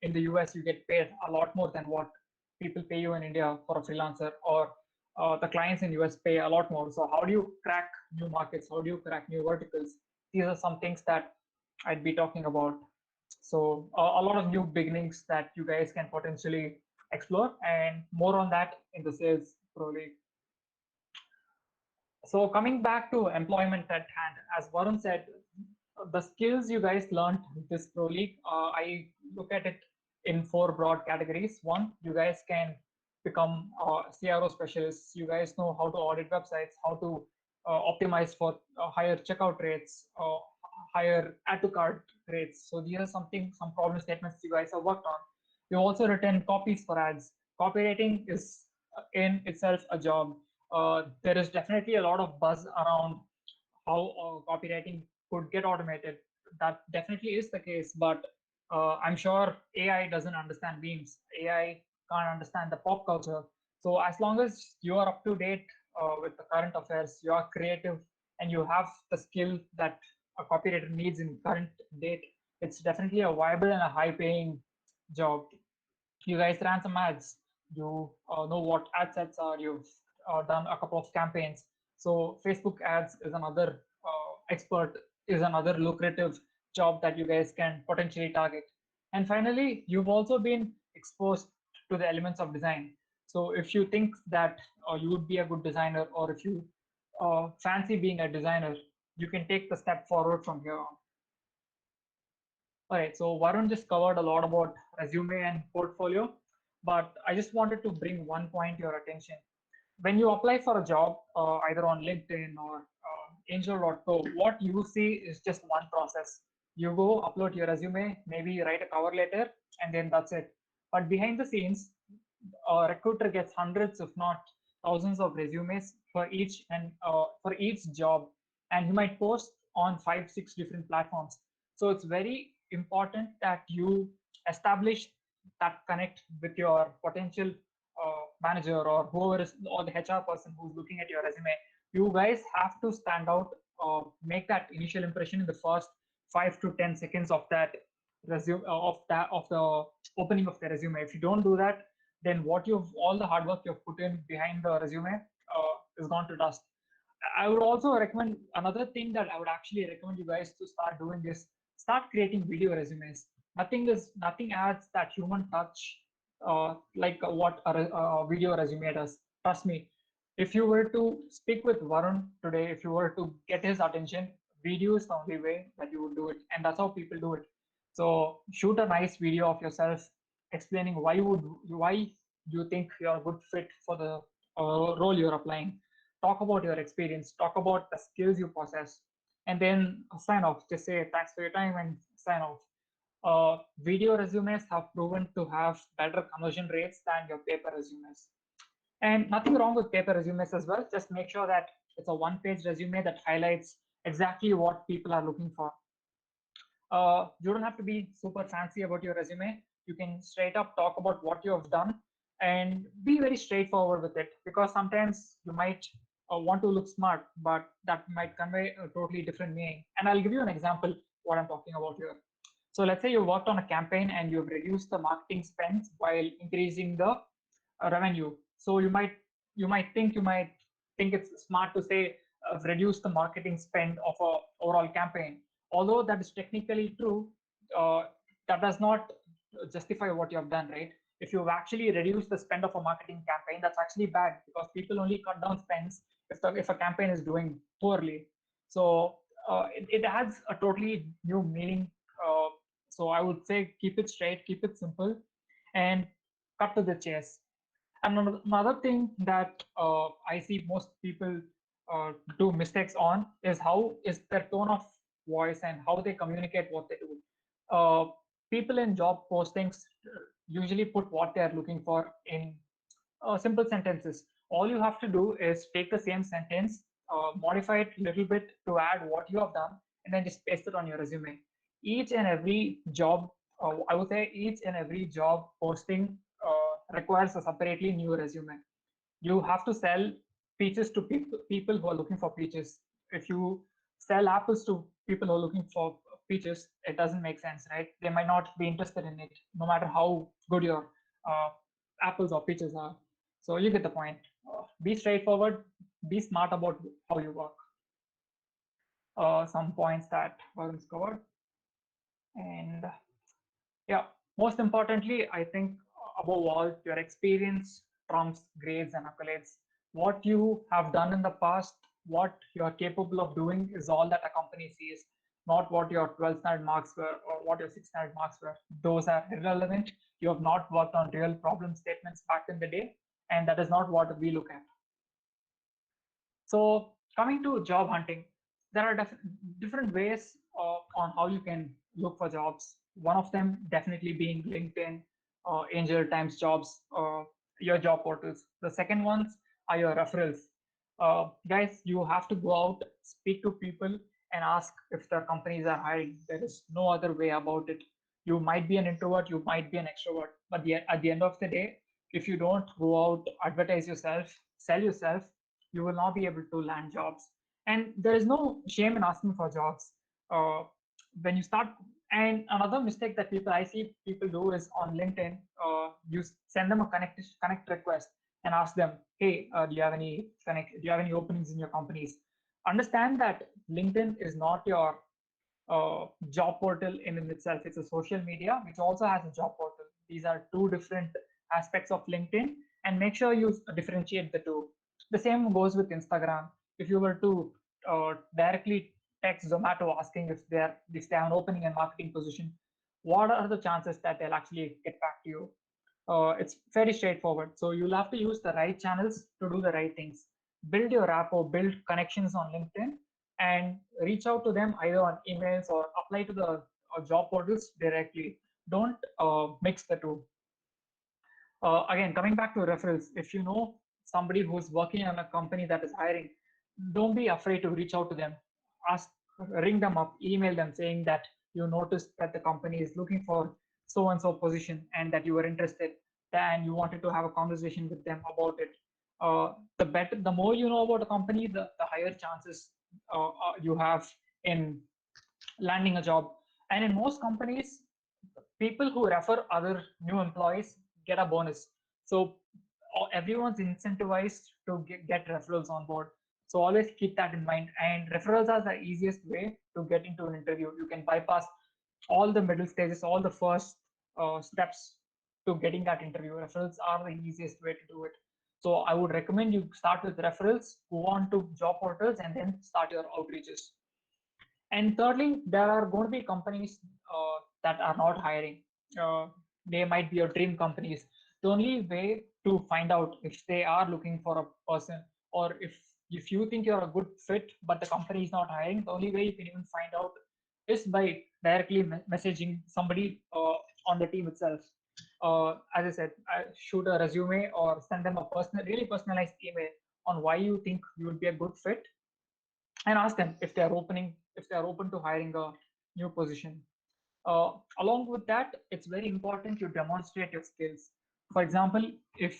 in the US you get paid a lot more than what people pay you in India for a freelancer, or the clients in US pay a lot more. So how do you crack new markets? How do you crack new verticals? These are some things that I'd be talking about. So a lot of new beginnings that you guys can potentially explore, and more on that in the Sales Pro League. So coming back to employment at hand, as Varun said, the skills you guys learned this Pro League, I look at it in four broad categories. One, you guys can become CRO specialists. You guys know how to audit websites, how to optimize for higher checkout rates, higher add to cart rates. So these are some problem statements you guys have worked on. You've also written copies for ads. Copywriting is in itself a job. There is definitely a lot of buzz around how copywriting could get automated. That definitely is the case, but I'm sure AI doesn't understand memes. AI can't understand the pop culture. So as long as you are up to date with the current affairs, you are creative, and you have the skill that a copywriter needs in current date, it's definitely a viable and a high-paying job. You guys ran some ads. You know what ad sets are. You've done a couple of campaigns. So Facebook ads is another expert, is another lucrative job that you guys can potentially target. And finally, you've also been exposed to the elements of design. So if you think that you would be a good designer, or if you fancy being a designer, you can take the step forward from here on. All right, so Varun just covered a lot about resume and portfolio, but I just wanted to bring one point to your attention. When you apply for a job, either on LinkedIn or angel.co, what you see is just one process. You go upload your resume, maybe write a cover letter, and then that's it. But behind the scenes, a recruiter gets hundreds, if not thousands, of resumes for each job, and he might post on 5 6 different platforms. So it's very important that you establish that connect with your potential manager, or whoever is, or the HR person who's looking at your resume. You guys have to stand out, make that initial impression in the first 5 to 10 seconds of that resume, of the opening of the resume. If you don't do that, then all the hard work you've put in behind the resume is gone to dust. I would also recommend, another thing that I would actually recommend you guys to start doing is start creating video resumes. Nothing adds that human touch like what a video resume does. Trust me, If you were to speak with Varun today, if you were to get his attention, video is the only way that you would do it, and that's how people do it. So shoot a nice video of yourself explaining why you think you're a good fit for the role you're applying. Talk about your experience, talk about the skills you possess, and then sign off. Just say thanks for your time and sign off. Video resumes have proven to have better conversion rates than your paper resumes. And nothing wrong with paper resumes as well. Just make sure that it's a one-page resume that highlights exactly what people are looking for. You don't have to be super fancy about your resume. You can straight up talk about what you have done and be very straightforward with it, because sometimes you might want to look smart, but that might convey a totally different meaning. And I'll give you an example what I'm talking about here. So let's say you worked on a campaign and you've reduced the marketing spend while increasing the revenue. So you might think it's smart to say reduce the marketing spend of a overall campaign. Although that is technically true, uh, that does not justify what you have done, right? If you've actually reduced the spend of a marketing campaign, that's actually bad, because people only cut down spends if a campaign is doing poorly. So it adds a totally new meaning. So I would say keep it straight, keep it simple, and cut to the chase. And another thing that I see most people do mistakes on is how is their tone of voice and how they communicate what they do. People in job postings usually put what they are looking for in simple sentences. All you have to do is take the same sentence, modify it a little bit to add what you have done, and then just paste it on your resume. Each and every job, I would say, each and every job posting requires a separately new resume. You have to sell peaches to people who are looking for peaches. If you sell apples to people who are looking for peaches, it doesn't make sense, right? They might not be interested in it, no matter how good your uh, apples or peaches are. So you get the point. Be straightforward, be smart about how you work. Some points that Varun's covered. And yeah, most importantly, I think above all, your experience trumps grades and accolades. What you have done in the past, what you are capable of doing is all that a company sees, not what your 12th standard marks were or what your 6th standard marks were. Those are irrelevant. You have not worked on real problem statements back in the day, and that is not what we look at. So coming to job hunting, there are different ways on how you can look for jobs. One of them definitely being LinkedIn, Angel Times Jobs, your job portals. The second ones are your referrals. Guys, you have to go out, speak to people, and ask if their companies are hiring. There is no other way about it. You might be an introvert, you might be an extrovert, but at the end of the day, if you don't go out, advertise yourself, sell yourself, you will not be able to land jobs. And there is no shame in asking for jobs. Uh, when you start, and another mistake that people I see people do is on LinkedIn, you send them a connect request and ask them, hey, do you have any openings in your companies? Understand that LinkedIn is not your job portal in itself. It's a social media which also has a job portal. These are two different aspects of LinkedIn, and make sure you differentiate the two. The same goes with Instagram. If you were to directly text Zomato asking if they have an opening and marketing position, what are the chances that they'll actually get back to you? It's very straightforward. So you'll have to use the right channels to do the right things. Build your rapport, build connections on LinkedIn, and reach out to them either on emails or apply to the job portals directly. Don't mix the two. Again, coming back to referrals, if you know somebody who's working on a company that is hiring, don't be afraid to reach out to them. Ask, ring them up, email them saying that you noticed that the company is looking for so and so position and that you were interested and you wanted to have a conversation with them about it. The more you know about a company, the higher chances you have in landing a job. And in most companies, people who refer other new employees get a bonus. So everyone's incentivized to get referrals on board. So always keep that in mind. And referrals are the easiest way to get into an interview. You can bypass all the middle stages, all the first steps to getting that interview. Referrals are the easiest way to do it. So I would recommend you start with referrals, go on to job portals, and then start your outreaches. And thirdly, there are going to be companies that are not hiring. They might be your dream companies. The only way to find out if they are looking for a person, or if you think you're a good fit but the company is not hiring, the only way you can even find out is by directly messaging somebody on the team itself. As I said, shoot a resume or send them a really personalized email on why you think you would be a good fit, and ask them if they are open to hiring a new position. Along with that, it's very important you demonstrate your skills. For example, if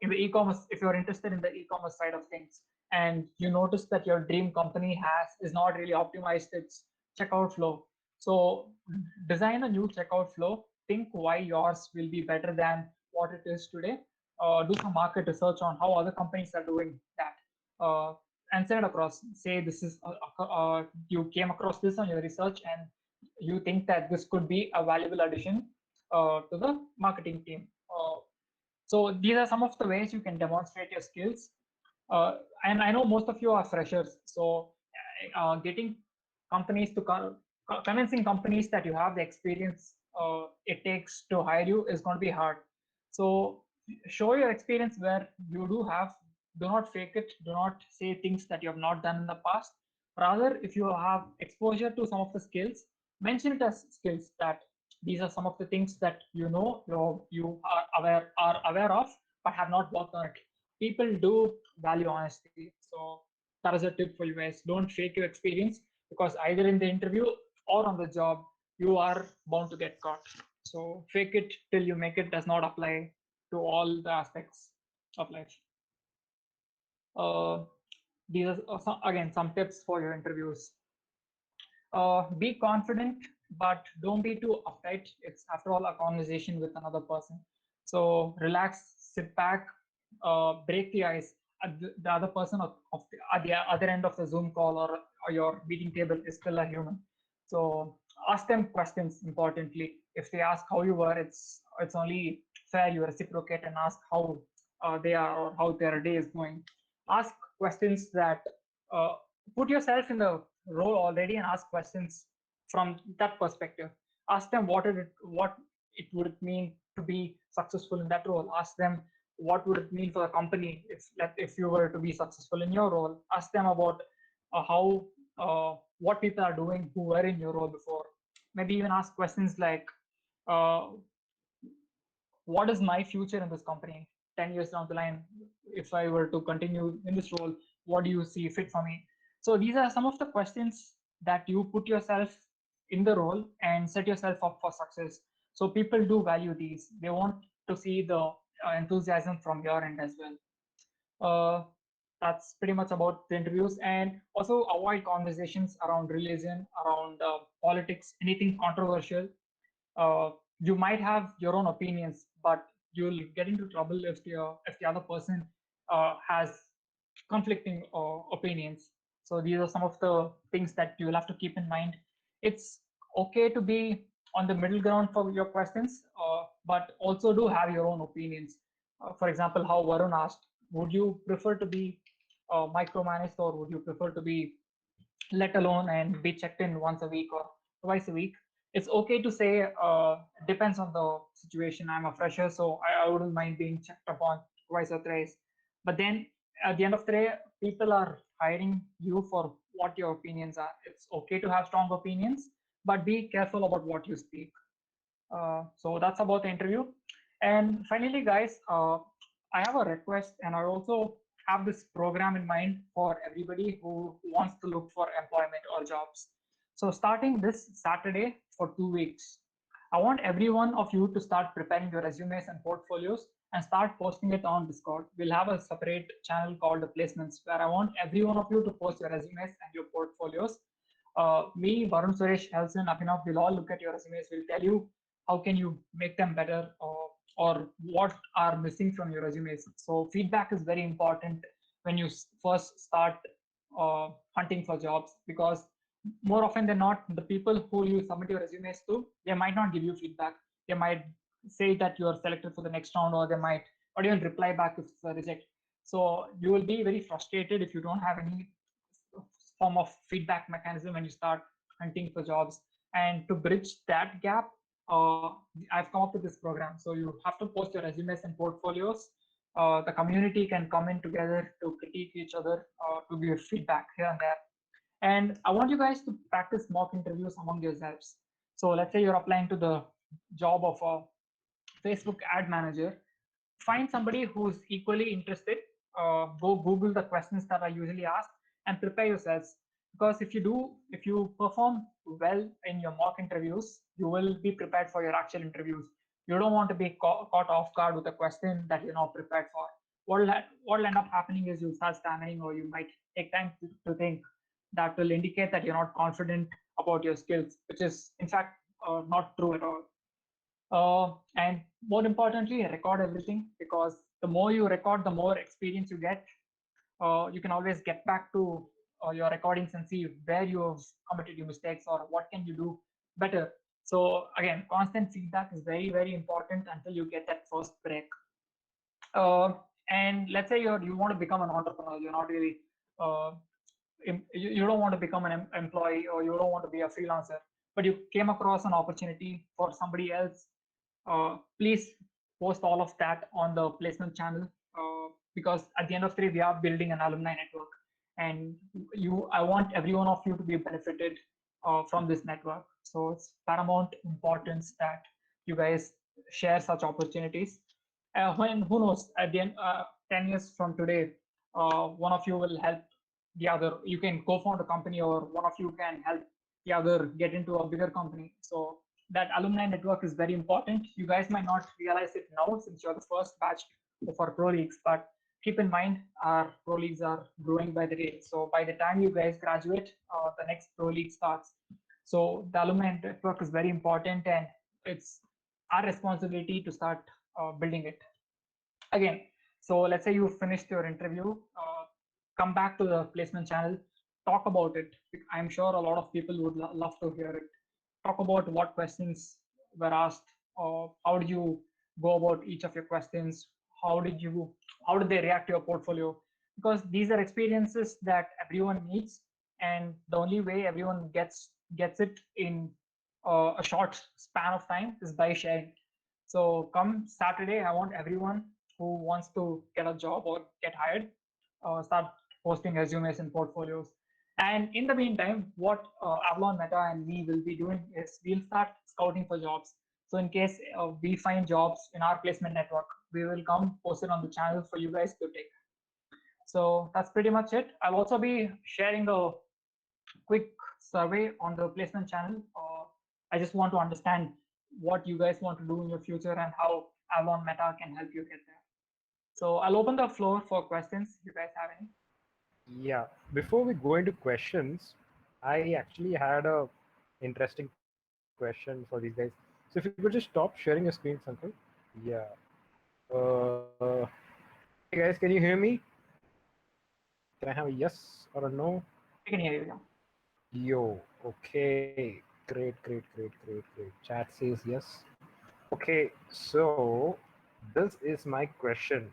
in the e-commerce, if you're interested in the e-commerce side of things, and you notice that your dream company is not really optimized its checkout flow, so design a new checkout flow. Think why yours will be better than what it is today. Do some market research on how other companies are doing that. And send it across. Say this is you came across this on your research, and you think that this could be a valuable addition to the marketing team. So these are some of the ways you can demonstrate your skills. And I know most of you are freshers, so getting companies to convincing companies that you have the experience it takes to hire you is going to be hard. So show your experience where you do have. Do not fake it. Do not say things that you have not done in the past. Rather, if you have exposure to some of the skills, mention it as skills, that these are some of the things that you are aware of but have not worked on it. People do value honesty, so that is a tip for you guys. Don't fake your experience, because either in the interview or on the job you are bound to get caught. So fake it till you make it does not apply to all the aspects of life. These are again some tips for your interviews. Be confident, but don't be too uptight. It's after all a conversation with another person. So relax, sit back, break the ice. The other person at the other end of the Zoom call or your meeting table is still a human. So ask them questions. Importantly, if they ask how you were, it's only fair you reciprocate and ask how they are or how their day is going. Ask questions that put yourself in the role already and ask questions from that perspective. Ask them what it would mean to be successful in that role. Ask them what would it mean for the company if you were to be successful in your role. Ask them about how what people are doing who were in your role before. Maybe even ask questions like uh, what is my future in this company 10 years down the line? If I were to continue in this role, what do you see fit for me? So these are some of the questions that you put yourself in the role and set yourself up for success. So people do value these. They want to see the enthusiasm from your end as well. That's pretty much about the interviews. And also avoid conversations around religion, around politics, anything controversial. You might have your own opinions, but you'll get into trouble if the other person has conflicting opinions. So these are some of the things that you'll have to keep in mind. It's okay to be on the middle ground for your questions, but also do have your own opinions. For example, how Varun asked, would you prefer to be micromanaged, or would you prefer to be let alone and be checked in once a week or twice a week? It's okay to say depends on the situation. I'm a fresher, so I wouldn't mind being checked upon twice or thrice. But then at the end of the day, people are hiring you for what your opinions are. It's okay to have strong opinions, but be careful about what you speak. So that's about the interview. And finally, guys, I have a request, and I also have this program in mind for everybody who wants to look for employment or jobs. So starting this Saturday for 2 weeks, I want every one of you to start preparing your resumes and portfolios and start posting it on Discord. We'll have a separate channel called the placements, where I want every one of you to post your resumes and your portfolios. Me, Varun, Suresh, Elson, Abhinav, we'll all look at your resumes. We'll tell you how can you make them better, or what are missing from your resumes. So feedback is very important when you first start hunting for jobs, because more often than not, the people who you submit your resumes to, they might not give you feedback. They might say that you are selected for the next round, or they might or even reply back if it's a reject. So you will be very frustrated if you don't have any form of feedback mechanism when you start hunting for jobs. And to bridge that gap, I've come up with this program. So you have to post your resumes and portfolios. The community can come in together to critique each other, to give feedback here and there. And I want you guys to practice mock interviews among yourselves. So let's say you're applying to the job of a Facebook ad manager. Find somebody who's equally interested. Go Google the questions that are usually asked and prepare yourselves. Because if you perform well in your mock interviews, you will be prepared for your actual interviews. You don't want to be caught off guard with a question that you're not prepared for. What'll end up happening is you'll start stammering, or you might take time to think. That will indicate that you're not confident about your skills, which is in fact not true at all. And more importantly, record everything, because the more you record, the more experience you get. You can always get back to your recordings and see where you have committed your mistakes or what can you do better. So again, constant feedback is very, very important until you get that first break. And let's say you want to become an entrepreneur. You're not really uh, you don't want to become an employee, or you don't want to be a freelancer, but you came across an opportunity for somebody else. Please post all of that on the placement channel, because at the end of the day, we are building an alumni network, and I want every one of you to be benefited from this network. So it's paramount importance that you guys share such opportunities. When who knows, at the end, 10 years from today, one of you will help the other. You can co-found a company, or one of you can help the other get into a bigger company. So that alumni network is very important. You guys might not realize it now since you're the first batch of our pro leagues, but keep in mind our pro leagues are growing by the day. So by the time you guys graduate, the next pro league starts. So the alumni network is very important, and it's our responsibility to start building it. Again, so let's say you finished your interview, come back to the placement channel, talk about it. I'm sure a lot of people would love to hear it. Talk about what questions were asked, or how did you go about each of your questions, how did they react to your portfolio, because these are experiences that everyone needs, and the only way everyone gets it in a short span of time is by sharing. So come Saturday, I want everyone who wants to get a job or get hired, start posting resumes and portfolios. And in the meantime, what Avalon Meta and me will be doing is we'll start scouting for jobs. So in case we find jobs in our placement network, we will come post it on the channel for you guys to take. So that's pretty much it. I'll also be sharing a quick survey on the placement channel. I just want to understand what you guys want to do in your future and how Avalon Meta can help you get there. So I'll open the floor for questions. You guys have any? Yeah. Before we go into questions, I actually had a interesting question for these guys. So if you could just stop sharing your screen, Sankalp. Yeah. Uh, hey guys, can you hear me? Can I have a yes or a no? I can hear you. Yeah. Yo. Okay. Great, great, great, great, great. Chat says yes. Okay. So this is my question.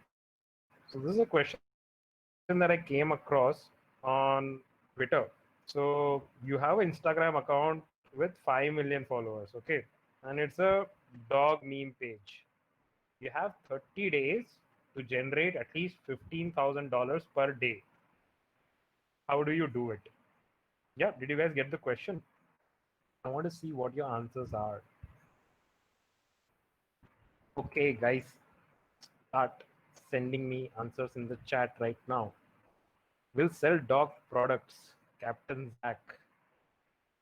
So this is a question that I came across on Twitter. So you have an Instagram account with 5 million followers, okay? And it's a dog meme page. You have 30 days to generate at least $15,000 per day. How do you do it? Yeah, did you guys get the question? I want to see what your answers are. Okay, guys, start sending me answers in the chat right now. Will sell dog products, Captain Zach.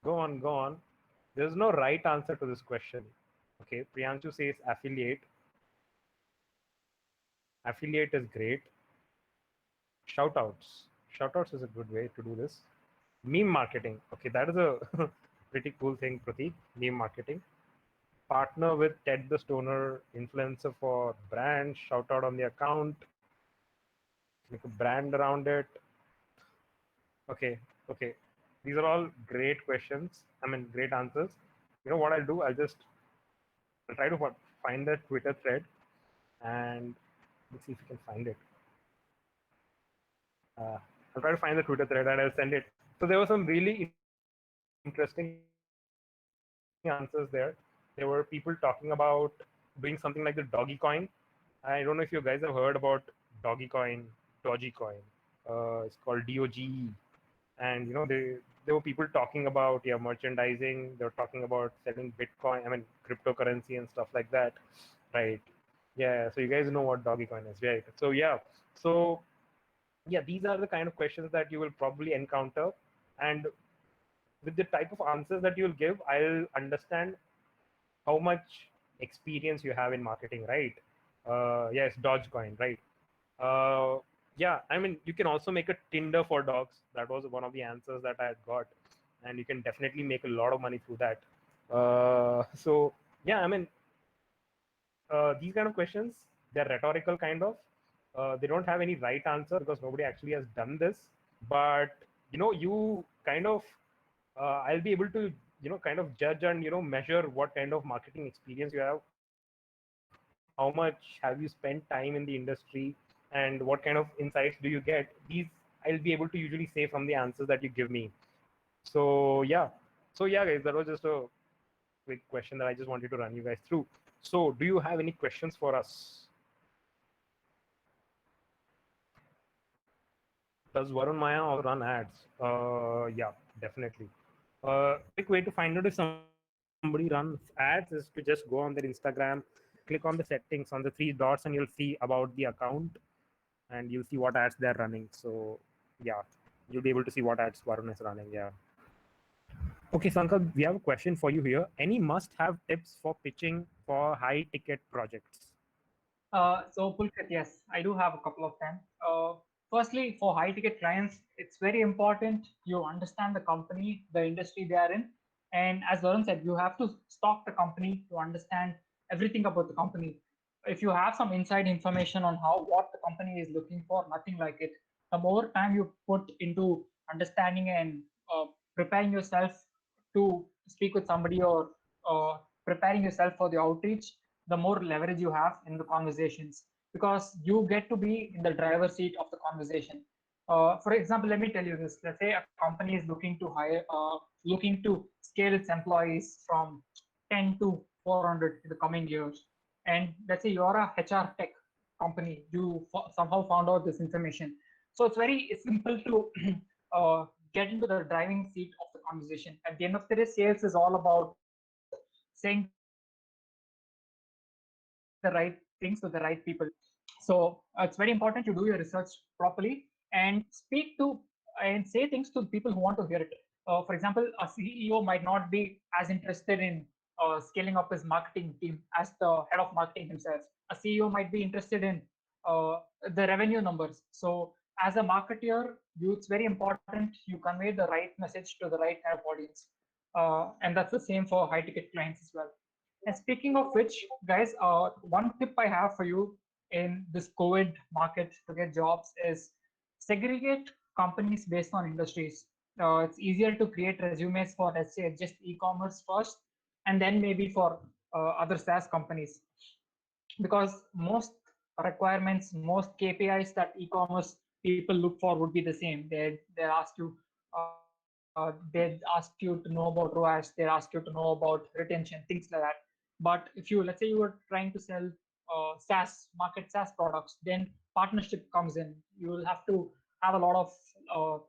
Go on, go on. There's no right answer to this question. Okay, Priyanshu says affiliate. Affiliate is great. Shoutouts. Shoutouts is a good way to do this. Meme marketing. Okay, that is a pretty cool thing, Pratik. Meme marketing. Partner with Ted the Stoner, influencer for brand. Shout out on the account. Make a brand around it. Okay, okay. These are all great questions. I mean, great answers. You know what I'll do? I'll try to find that Twitter thread and Let's see if we can find it. I'll try to find the Twitter thread and I'll send it. So there were some really interesting answers there. There were people talking about doing something like the doggy coin. I don't know if you guys have heard about doggy coin, Dogecoin. It's called DOGE. And there were people talking about merchandising. They were talking about selling Bitcoin, I mean cryptocurrency and stuff like that, right? Yeah, so you guys know what doggy coin is, right? So these are the kind of questions that you will probably encounter, and with the type of answers that you'll give, I'll understand how much experience you have in marketing, right? Yes, Dogecoin, right? Yeah, I mean, you can also make a Tinder for dogs. That was one of the answers that I had got, and you can definitely make a lot of money through that. So yeah, I mean, these kind of questions, they're rhetorical kind of. They don't have any right answer because nobody actually has done this. But you kind of, I'll be able to kind of judge and measure what kind of marketing experience you have, how much have you spent time in the industry, and what kind of insights do you get. These I'll be able to usually say from the answers that you give me. So yeah, guys, that was just a quick question that I just wanted to run you guys through. So do you have any questions for us? Does Varun Maya also run ads? Yeah, definitely. Quick way to find out if somebody runs ads is to just go on their Instagram, click on the settings on the three dots, and you'll see about the account, and you'll see what ads they're running. So yeah, you'll be able to see what ads Varun is running. Yeah. Okay, Sankalp, we have a question for you here. Any must-have tips for pitching for high-ticket projects? So Pulkit, yes, I do have a couple of them. Firstly, for high ticket clients, it's very important you understand the company, the industry they are in. And as Varun said, you have to stalk the company to understand everything about the company. If you have some inside information on what the company is looking for, nothing like it. The more time you put into understanding and preparing yourself to speak with somebody, or preparing yourself for the outreach, the more leverage you have in the conversations, because you get to be in the driver's seat of the conversation. For example, let me tell you this. Let's say a company is looking to scale its employees from 10 to 400 in the coming years. And let's say you're a HR tech company, you somehow found out this information. So it's very simple to get into the driving seat of the conversation. At the end of the day, sales is all about saying the right things to the right people. So it's very important you do your research properly and speak to and say things to the people who want to hear it. For example, a CEO might not be as interested in scaling up his marketing team as the head of marketing himself. A CEO might be interested in the revenue numbers. So as a marketer, it's very important you convey the right message to the right kind of audience. And that's the same for high ticket clients as well. And speaking of which, guys, one tip I have for you in this COVID market to get jobs is segregate companies based on industries. It's easier to create resumes for, let's say, just e-commerce first, and then maybe for other SaaS companies, because most requirements, most KPIs that e-commerce people look for would be the same. They'd ask you to know about ROAS, they'd ask you to know about retention, things like that. But if you, let's say, you were trying to sell SaaS products, then partnership comes in. You will have to have a lot of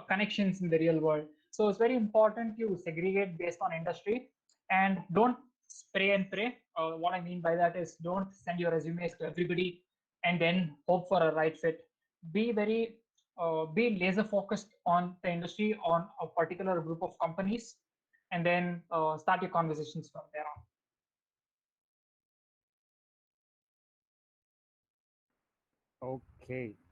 connections in the real world. So it's very important you segregate based on industry, and don't spray and pray. What I mean by that is, don't send your resumes to everybody and then hope for a right fit. Be laser focused on the industry, on a particular group of companies, and then start your conversations from there on.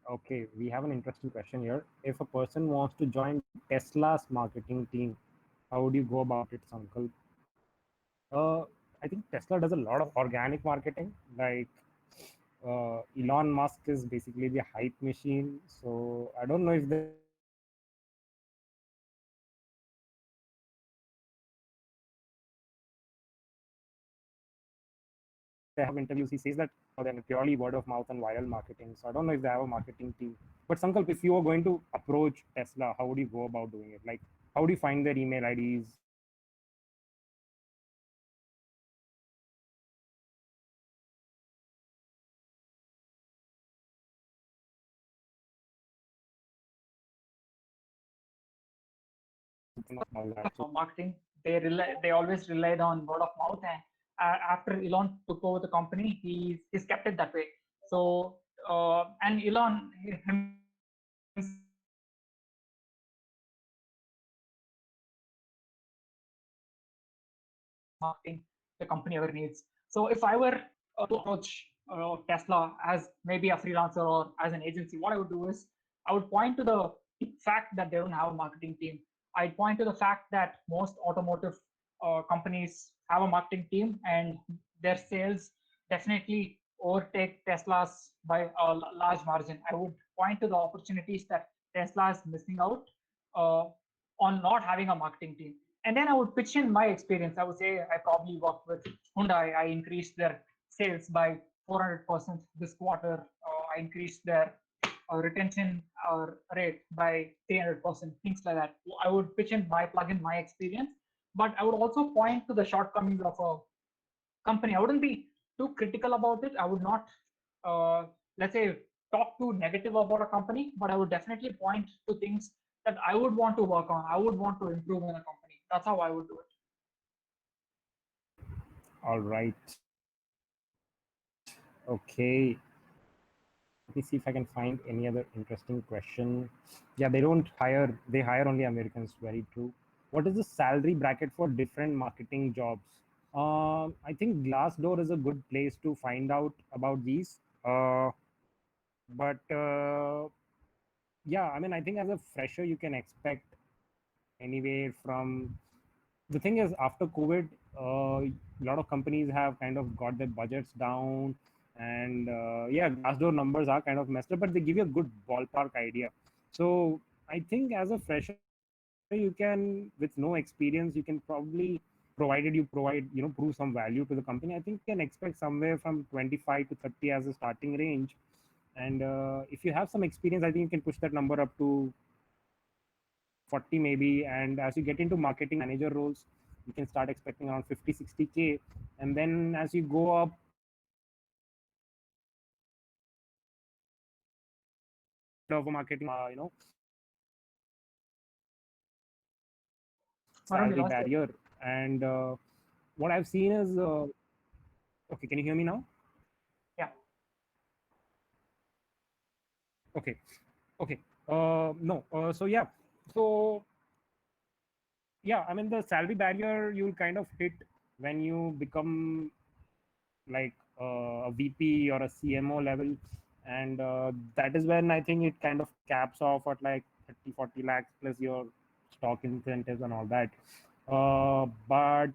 Okay, we have an interesting question here. If a person wants to join Tesla's marketing team, how would you go about it, Sankalp? I think Tesla does a lot of organic marketing. Like Elon Musk is basically the hype machine. So I don't know if there's any organic marketing that you can do with Tesla. they have interviews, he says that they're purely word of mouth and viral marketing. So I don't know if they have a marketing team. But Sankalp, if you are going to approach Tesla, how would you go about doing it? Like, how do you find their email IDs? All that. So, Marketing, they always relied on word of mouth, and after Elon took over the company, he's kept it that way. So and Elon himself marketing the company ever needs. So if I were to approach Tesla as maybe a freelancer or as an agency, what I would do is I would point to the fact that they don't have a marketing team. I'd point to the fact that most automotive companies have a marketing team and their sales definitely overtake Tesla's by a large margin. I would point to the opportunities that Tesla is missing out uh, on not having a marketing team. And then I would pitch in my experience. I would say I probably worked with Hyundai. I increased their sales by 400% this quarter. I increased their retention rate by 300%, things like that. I would pitch in plug in my experience, but I would also point to the shortcomings of a company. I wouldn't be too critical about it. I would not, let's say, talk too negative about a company, but I would definitely point to things that I would want to work on. I would want to improve in a company. That's how I would do it. all right. Okay. Let me see if I can find any other interesting question. Yeah, they don't hire, they hire only Americans. Very true. What is the salary bracket for different marketing jobs? I think Glassdoor is a good place to find out about these. But yeah, I mean, I think as a fresher, you can expect anywhere from, the thing is, after COVID, a lot of companies have kind of got their budgets down, and yeah, Glassdoor numbers are kind of messed up, but they give you a good ballpark idea. So I think as a fresher, you can, with no experience, you can probably, provided you provide, prove some value to the company, I think you can expect somewhere from 25 to 30 as a starting range. And if you have some experience, I think you can push that number up to 40 maybe. And as you get into marketing manager roles, you can start expecting around 50, 60K. And then as you go up, of a marketing, Varun, we salary lost you. barrier. And what I've seen is, okay, can you hear me now? Yeah. Okay. Okay. No. So yeah. So yeah, I mean, the salary barrier you'll kind of hit when you become like a VP or a CMO level, and that is when I think it kind of caps off at like 30, 40 lakhs plus your stock incentives and all that. But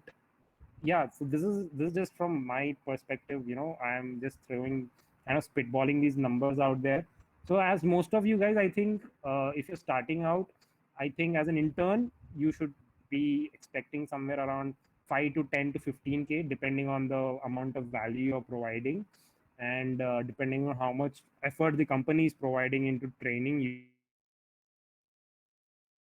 yeah, so this is just from my perspective. I'm just throwing, kind of spitballing these numbers out there. So as most of you guys, I think, if you're starting out, I think as an intern you should be expecting somewhere around 5 to 10 to 15K, depending on the amount of value you're providing, and depending on how much effort the company is providing into training you.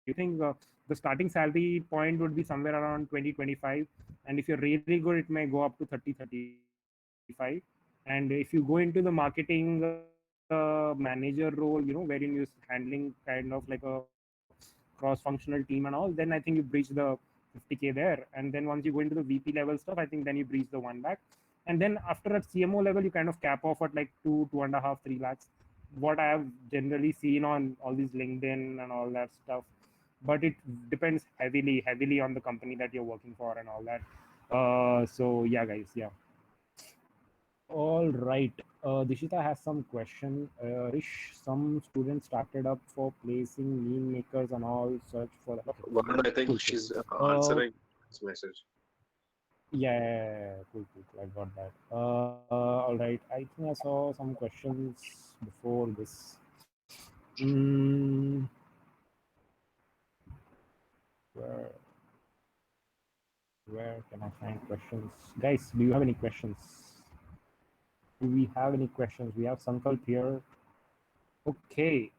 You think the starting salary point would be somewhere around 20, 25, and if you're really good, it may go up to 30, 35. And if you go into the marketing manager role, wherein you're handling kind of like a cross-functional team and all, then I think you breach the 50K there. And then once you go into the VP level stuff, I think then you breach the one lakh. And then after at CMO level, you kind of cap off at like 2.5, 3 lakhs. What I have generally seen on all these LinkedIn and all that stuff. But it depends heavily on the company that you're working for and all that. So yeah, guys, yeah. All right. Dishita has some question. Rish, some students started up for placing meme makers and all search for that. Okay. Varun, I think Cool, she's cool. answering his message. Yeah, cool. I got that. All right. I think I saw some questions before this. Mm, where where can I find questions? Guys, do you have any questions? Do we have any questions? We have Sankalp here. Okay,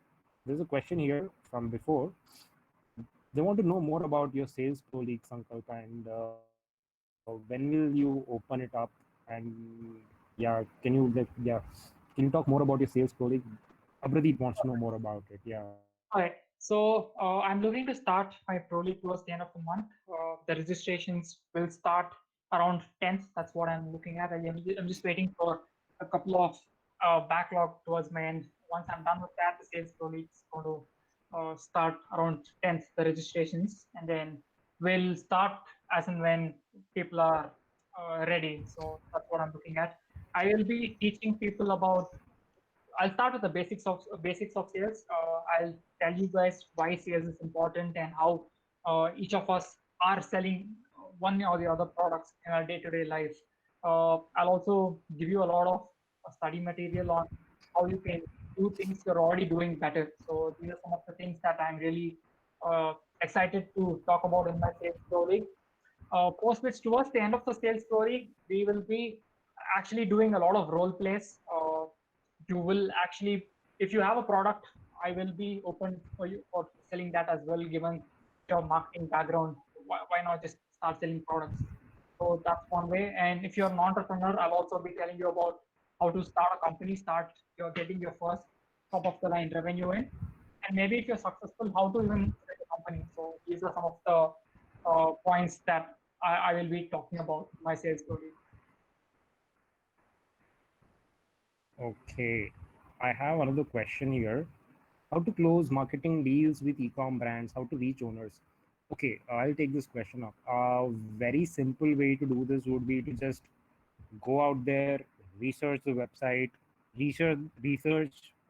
there's a question here from before. They want to know more about your sales colleague, Sankalp, and when will you open it up? And yeah, can you talk more about your sales colleague? Abradeep wants to know more about it. Yeah. All right. So I'm looking to start my pro league towards the end of the month. The registrations will start around 10th. That's what I'm looking at. I'm just waiting for a couple of backlog towards my end. Once I'm done with that, the sales pro league is going to start around 10th, the registrations, and then we'll start as and when people are ready. So that's what I'm looking at. I will be teaching people about. I'll start with the basics of sales. I'll tell you guys why sales is important and how each of us are selling one or the other products in our day-to-day life. I'll also give you a lot of study material on how you can do things you're already doing better. So these are some of the things that I'm really excited to talk about in my sales story. Post which towards the end of the sales story, we will be actually doing a lot of role plays. You will actually, if you have a product, I will be open for you for selling that as well, given your marketing background. Why not just start selling products? So that's one way. And if you're an entrepreneur, I'll also be telling you about how to start a company, start you're getting your first top of the line revenue in. And maybe if you're successful, how to even set a company. So these are some of the points that I will be talking about in my sales story. Okay. I have another question here. How to close marketing deals with e-com brands? How to reach owners? Okay, I'll take this question up. A very simple way to do this would be to just go out there, research the website, research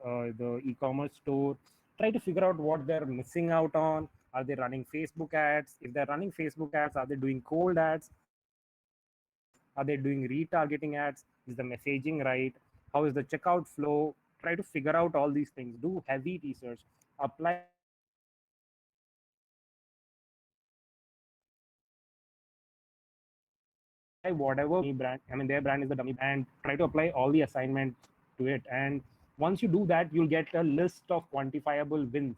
the e-commerce store, try to figure out what they're missing out on. Are they running Facebook ads? If they're running Facebook ads, are they doing cold ads? Are they doing retargeting ads? Is the messaging right? How is the checkout flow? Try to figure out all these things. Do heavy research. Apply whatever brand, I mean, their brand is the dummy brand. Their brand is the dummy brand, and try to apply all the assignments to it. And once you do that, you'll get a list of quantifiable wins.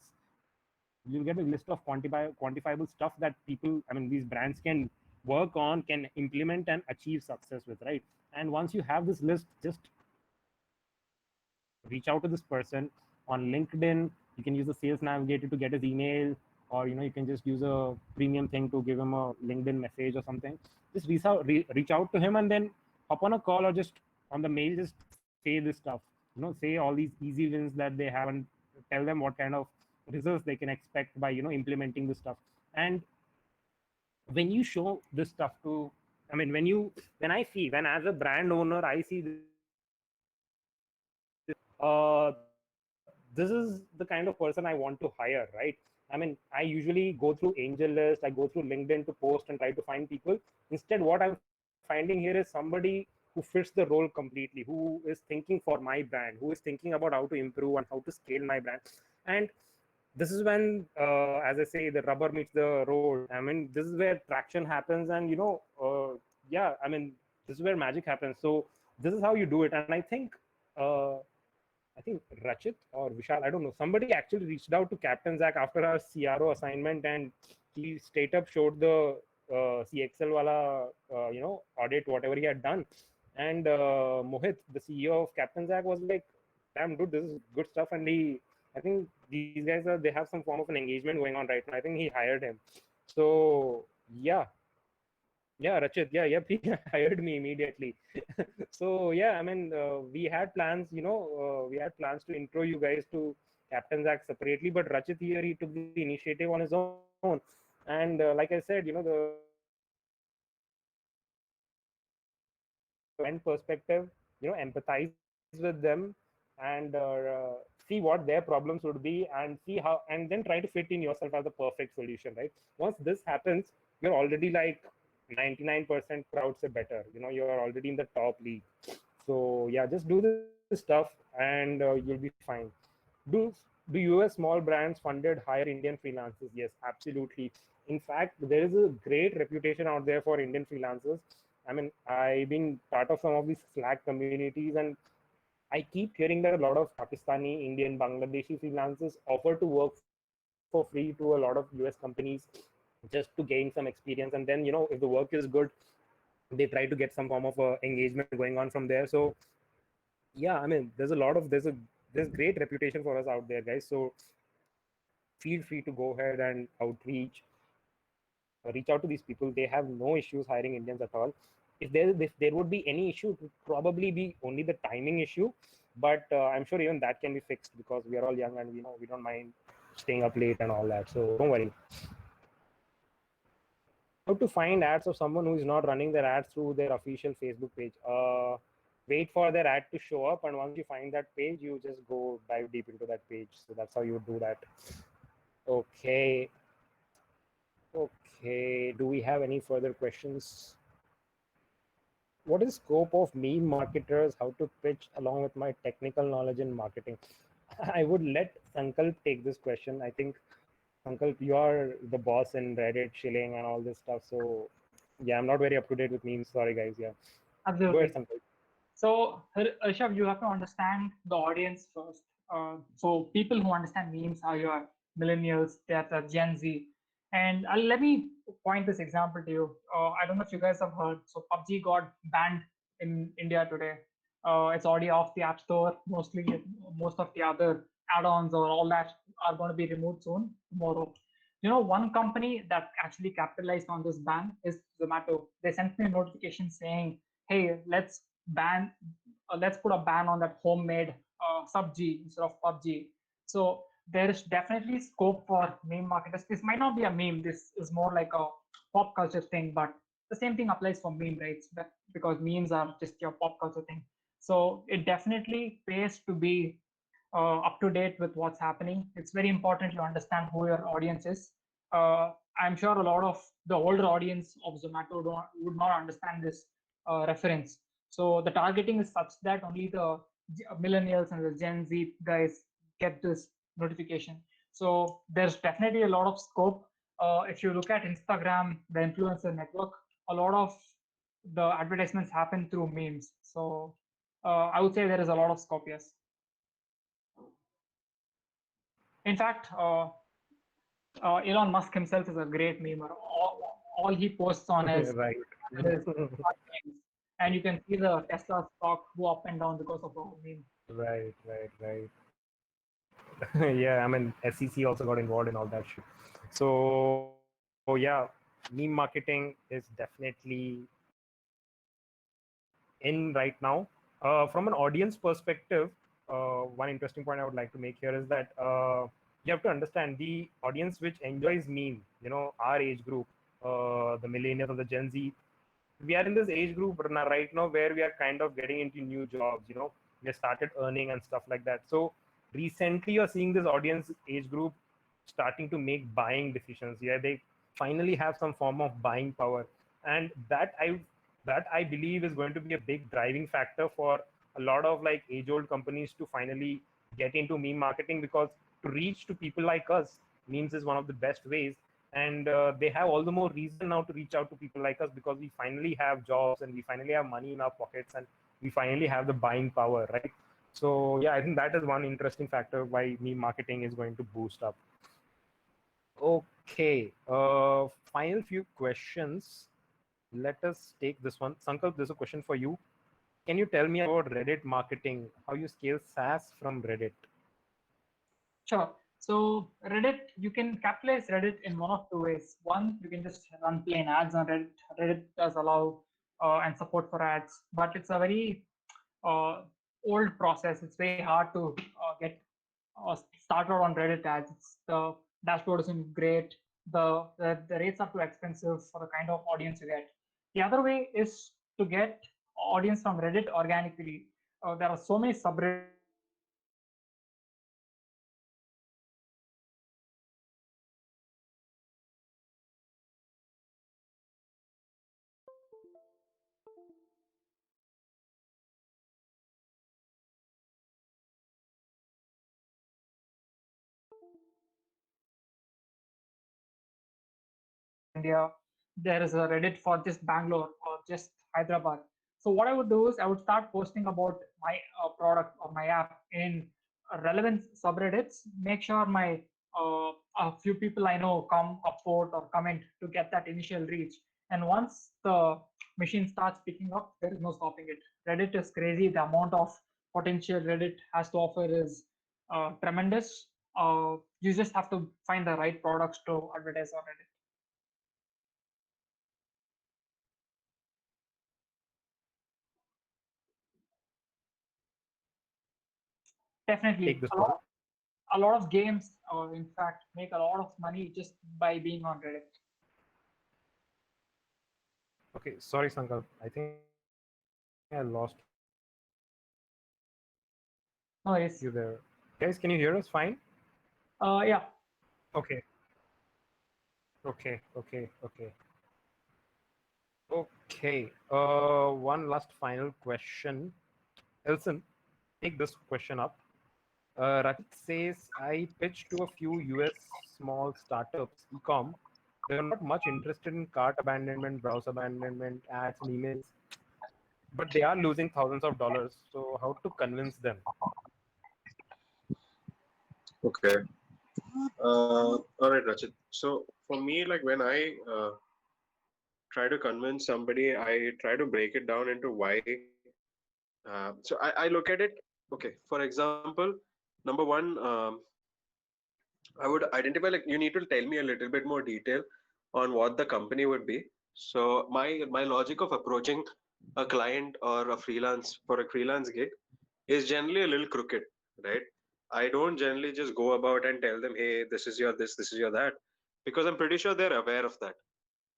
You'll get a list of quantifiable stuff that people, I mean, these brands can work on, can implement and achieve success with, right? And once you have this list, just reach out to this person on LinkedIn. You can use the sales navigator to get his email, or you can just use a premium thing to give him a LinkedIn message or something. Just reach out to him, and then hop on a call or just on the mail, just say this stuff. Say all these easy wins that they have, and tell them what kind of results they can expect by implementing this stuff. And when you show this stuff to, I mean, when as a brand owner I see this stuff, this is the kind of person I want to hire, right? I mean, I usually go through angel list, I go through LinkedIn to post and try to find people. Instead, what I'm finding here is somebody who fits the role completely, who is thinking for my brand, who is thinking about how to improve and how to scale my brand. And this is when, as I say, the rubber meets the road. I mean, this is where traction happens, and yeah, I mean, this is where magic happens. So this is how you do it. And uh, I think Rachit or Vishal, I don't know, somebody actually reached out to Captain Zach after our CRO assignment, and he straight up showed the CXL wala, audit, whatever he had done. And Mohit, the CEO of Captain Zach, was like, "Damn, dude, this is good stuff." And I think these guys they have some form of an engagement going on right now. I think he hired him. So yeah, yeah, Rachit, yeah, yep, he hired me immediately. So yeah, I mean, we had plans, we had plans to intro you guys to Captain Zach separately, but Rachit here, he took the initiative on his own. And like I said, the brand perspective, empathize with them, and see what their problems would be, and see how, and then try to fit in yourself as the perfect solution, right? Once this happens, you're already like 99% crowd say better, you're already in the top league. So yeah, just do this stuff, and you'll be fine. Do do US small brands funded hire Indian freelancers? Yes, absolutely. In fact, there is a great reputation out there for Indian freelancers. I mean, I've been part of some of these Slack communities, and I keep hearing that a lot of Pakistani, Indian, Bangladeshi freelancers offer to work for free to a lot of US companies just to gain some experience. And then, if the work is good, they try to get some form of engagement going on from there. So yeah, I mean, there's great reputation for us out there, guys. So feel free to go ahead and outreach, reach out to these people. They have no issues hiring Indians at all. If there would be any issue, it would probably be only the timing issue. But I'm sure even that can be fixed because we are all young and we know we don't mind staying up late and all that. So don't worry. How to find ads of someone who is not running their ads through their official Facebook page? Wait for their ad to show up, and once you find that page, you just go dive deep into that page. So that's how you do that. Okay. Okay. Do we have any further questions? What is scope of meme marketers? How to pitch along with my technical knowledge in marketing? I would let Sankalp take this question. I think Sankalp, you are the boss in Reddit, Shilling, and all this stuff. So yeah, I'm not very up to date with memes. Sorry, guys. Yeah, go Absolutely. ahead, Sankalp. So, Rishabh, you have to understand the audience first. So, people who understand memes are your millennials, that are Gen Z. And let me point this example to you. I don't know if you guys have heard. So, PUBG got banned in India today. It's already off the App Store. Most of the other add-ons or all that are going to be removed soon, tomorrow. One company that actually capitalized on this ban is Zomato. They sent me a notification saying, hey, let's put a ban on that homemade sub-G instead of PUBG. So there is definitely scope for meme marketers. This might not be a meme. This is more like a pop culture thing, but the same thing applies for meme, right? Because memes are just your pop culture thing. So it definitely pays to be up to date with what's happening. It's very important to understand who your audience is. I'm sure a lot of the older audience of Zomato would not understand this reference. So the targeting is such that only the millennials and the Gen Z guys get this notification. So there's definitely a lot of scope. If you look at Instagram, the influencer network, a lot of the advertisements happen through memes. So I would say there is a lot of scope, yes. In fact, Elon Musk himself is a great memer. All he posts on his Right. is memes. And you can see the Tesla stock go up and down because of a meme. Right, right, right. Yeah, I mean, SEC also got involved in all that shit. So yeah, meme marketing is definitely in right now. From an audience perspective, one interesting point I would like to make here is that you have to understand the audience which enjoys meme, our age group, the millennials or the Gen Z. We are in this age group right now where we are kind of getting into new jobs, we have started earning and stuff like that. So recently you're seeing this audience age group starting to make buying decisions. Yeah, they finally have some form of buying power, and that I believe is going to be a big driving factor for a lot of like age old companies to finally get into meme marketing, because to reach to people like us, memes is one of the best ways. And they have all the more reason now to reach out to people like us, because we finally have jobs and we finally have money in our pockets and we finally have the buying power, right? So yeah, I think that is one interesting factor why meme marketing is going to boost up. Okay, final few questions. Let us take this one. Sankalp, there's a question for you. Can you tell me about Reddit marketing, how you scale SaaS from Reddit? Sure. So Reddit, you can capitalize Reddit in one of two ways. One, you can just run plain ads on Reddit. Reddit does allow and support for ads, but it's a very uh, old process. It's very hard to get started on Reddit ads. The dashboard isn't great. The rates are too expensive for the kind of audience you get. The other way is to get audience from Reddit organically. There are so many subreddits on Reddit. India. There is a Reddit for just Bangalore or just Hyderabad. So what I would do is I would start posting about my product or my app in relevant subreddits. Make sure my a few people I know come upvote or comment to get that initial reach. And once the machine starts picking up, there is no stopping it. Reddit is crazy. The amount of potential Reddit has to offer is tremendous. You just have to find the right products to advertise on Reddit. Take Definitely, this one. a lot of games, in fact, make a lot of money just by being on Reddit. Okay, sorry, Sankalp. I think I lost No, you it's there. Guys, can you hear us fine? yeah. Okay, okay. Okay. One last final question. Elson, take this question up. Rajit says, I pitched to a few US small startups, e-com. They're not much interested in cart abandonment, browse abandonment, ads, and emails, but they are losing thousands of dollars. So how to convince them? Okay. All right, Rachit. So for me, like when I try to convince somebody, I try to break it down into why. So I look at it. Okay, for example, number one, I would identify like you need to tell me a little bit more detail on what the company would be. So my logic of approaching a client or a freelance for a freelance gig is generally a little crooked, right? I don't generally just go about and tell them, hey, this is your this is your that, because I'm pretty sure they're aware of that.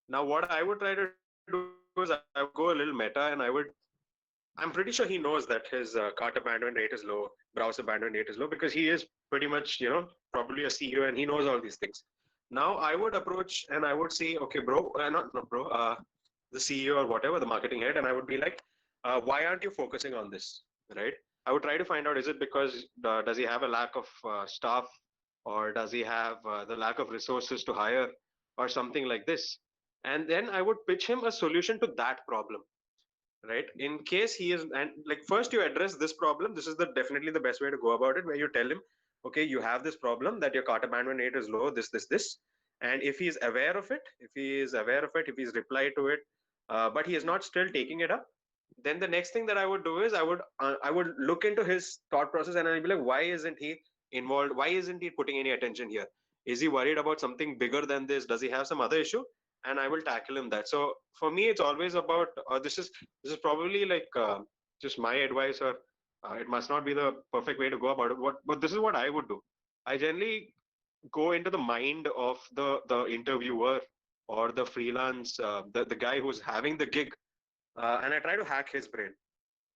Now, what I would try to do is I would go a little meta and I'm pretty sure he knows that his cart abandonment rate is low, browse abandonment rate is low, because he is pretty much, probably a CEO and he knows all these things. Now, I would approach and I would say, okay, bro, not bro, the CEO or whatever, the marketing head, and I would be like, why aren't you focusing on this, right? I would try to find out, is it because does he have a lack of staff, or does he have the lack of resources to hire, or something like this? And then I would pitch him a solution to that problem, right? In case he is, and like first you address this problem. This is the definitely the best way to go about it, where you tell him, okay, you have this problem that your cart abandonment rate is low, this, and if he is aware of it, if he's replied to it, but he is not still taking it up, then the next thing that I would do is I would look into his thought process, and I'll be like, why isn't he involved? Why isn't he putting any attention here? Is he worried about something bigger than this? Does he have some other issue? And I will tackle him that. So for me, it's always about this is probably like just my advice, or it must not be the perfect way to go about it. But this is what I would do. I generally go into the mind of the interviewer or the freelance, the guy who's having the gig, and I try to hack his brain.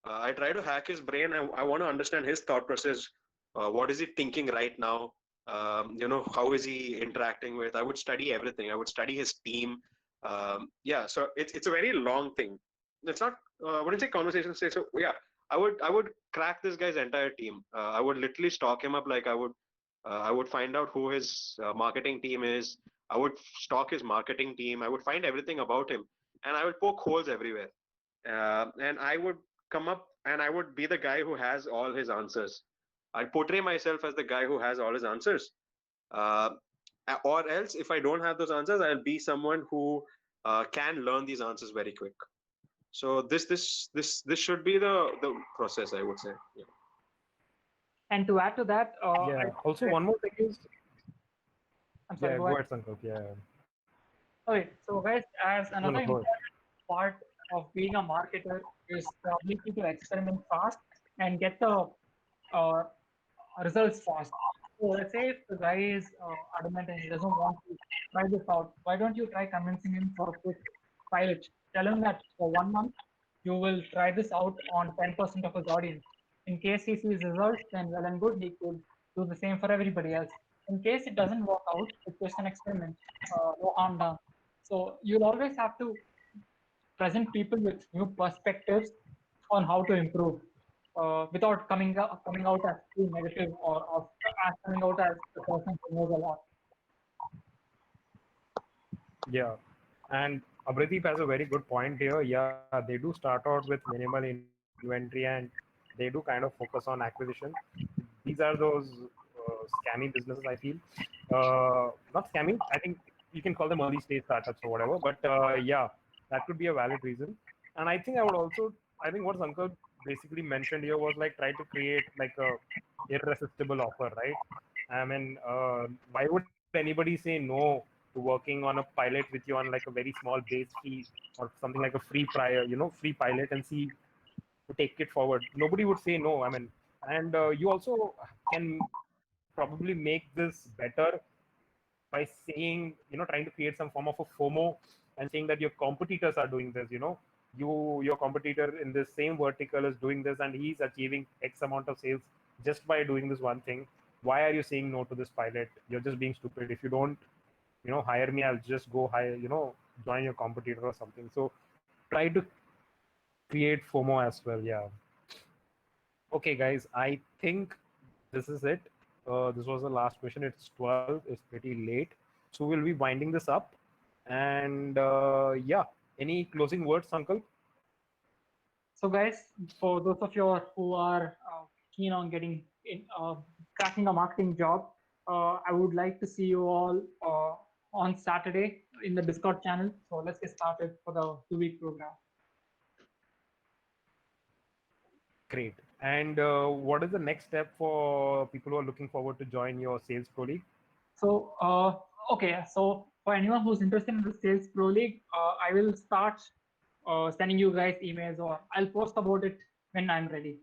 I try to hack his brain. I want to understand his thought process. What is he thinking right now? How is he interacting with? I would study everything. I would study his team. Yeah, so it's a very long thing. It's not. I wouldn't say conversation. Say so. Yeah, I would crack this guy's entire team. I would literally stalk him up. Like I would find out who his marketing team is. I would stalk his marketing team. I would find everything about him, and I would poke holes everywhere. And I would come up and I would be the guy who has all his answers. I'll portray myself as the guy who has all his answers. Uh, or else, if I don't have those answers, I'll be someone who can learn these answers very quick. So this should be the process, I would say. Yeah. And to add to that, Yeah. Also, one more thing is, I'm sorry, yeah, go go ahead. ahead, Sankalp. Yeah. Okay, so guys, as No, another no, go ahead. important part of being a marketer is the ability to experiment fast and get the uh, results fast. So let's say if the guy is adamant and he doesn't want to try this out, why don't you try convincing him for a quick pilot? Tell him that for 1 month you will try this out on 10% of his audience. In case he sees results, then well and good, he could do the same for everybody else. In case it doesn't work out, it's just an experiment, no harm done. So you'll always have to present people with new perspectives on how to improve without coming out as too negative or as coming out as the person who knows a lot. Yeah. And Abradeep has a very good point here. Yeah, they do start out with minimal inventory and they do kind of focus on acquisition. These are those scammy businesses, I feel. Not scammy, I think you can call them early stage startups or whatever. But yeah, that could be a valid reason. And I think I think what Sankalp basically mentioned here was like try to create like a irresistible offer, right? I mean, why would anybody say no to working on a pilot with you on like a very small base fee or something like a free prior, free pilot and see to take it forward? Nobody would say no. I mean, and you also can probably make this better by saying, trying to create some form of a FOMO and saying that your competitors are doing this, your competitor in this same vertical is doing this and he's achieving X amount of sales just by doing this one thing. Why are you saying no to this pilot? You're just being stupid. If you don't, hire me, I'll just go hire, join your competitor or something. So try to create FOMO as well. Yeah. Okay, guys, I think this is it. This was the last question. It's 12. It's pretty late. So we'll be winding this up. And yeah, any closing words, Sankalp? So guys, for those of you who are keen on getting in, cracking a marketing job, I would like to see you all on Saturday in the Discord channel. So let's get started for the 2-week program. Great. And what is the next step for people who are looking forward to join your Sales Pro League? So, okay. So for anyone who's interested in the Sales Pro League, I will start sending you guys emails, or I'll post about it when I'm ready.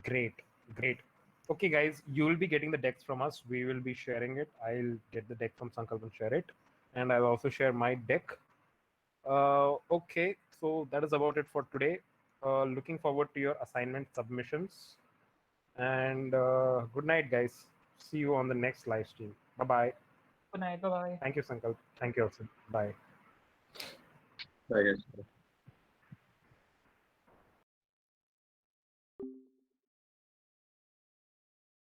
Great, great. Okay, guys, you will be getting the decks from us. We will be sharing it. I'll get the deck from Sankalp and share it. And I'll also share my deck. Okay, so that is about it for today. Looking forward to your assignment submissions. And good night, guys. See you on the next live stream. Bye-bye. Good night. Bye-bye. Thank you, Sankalp. Thank you also. Bye. I guess.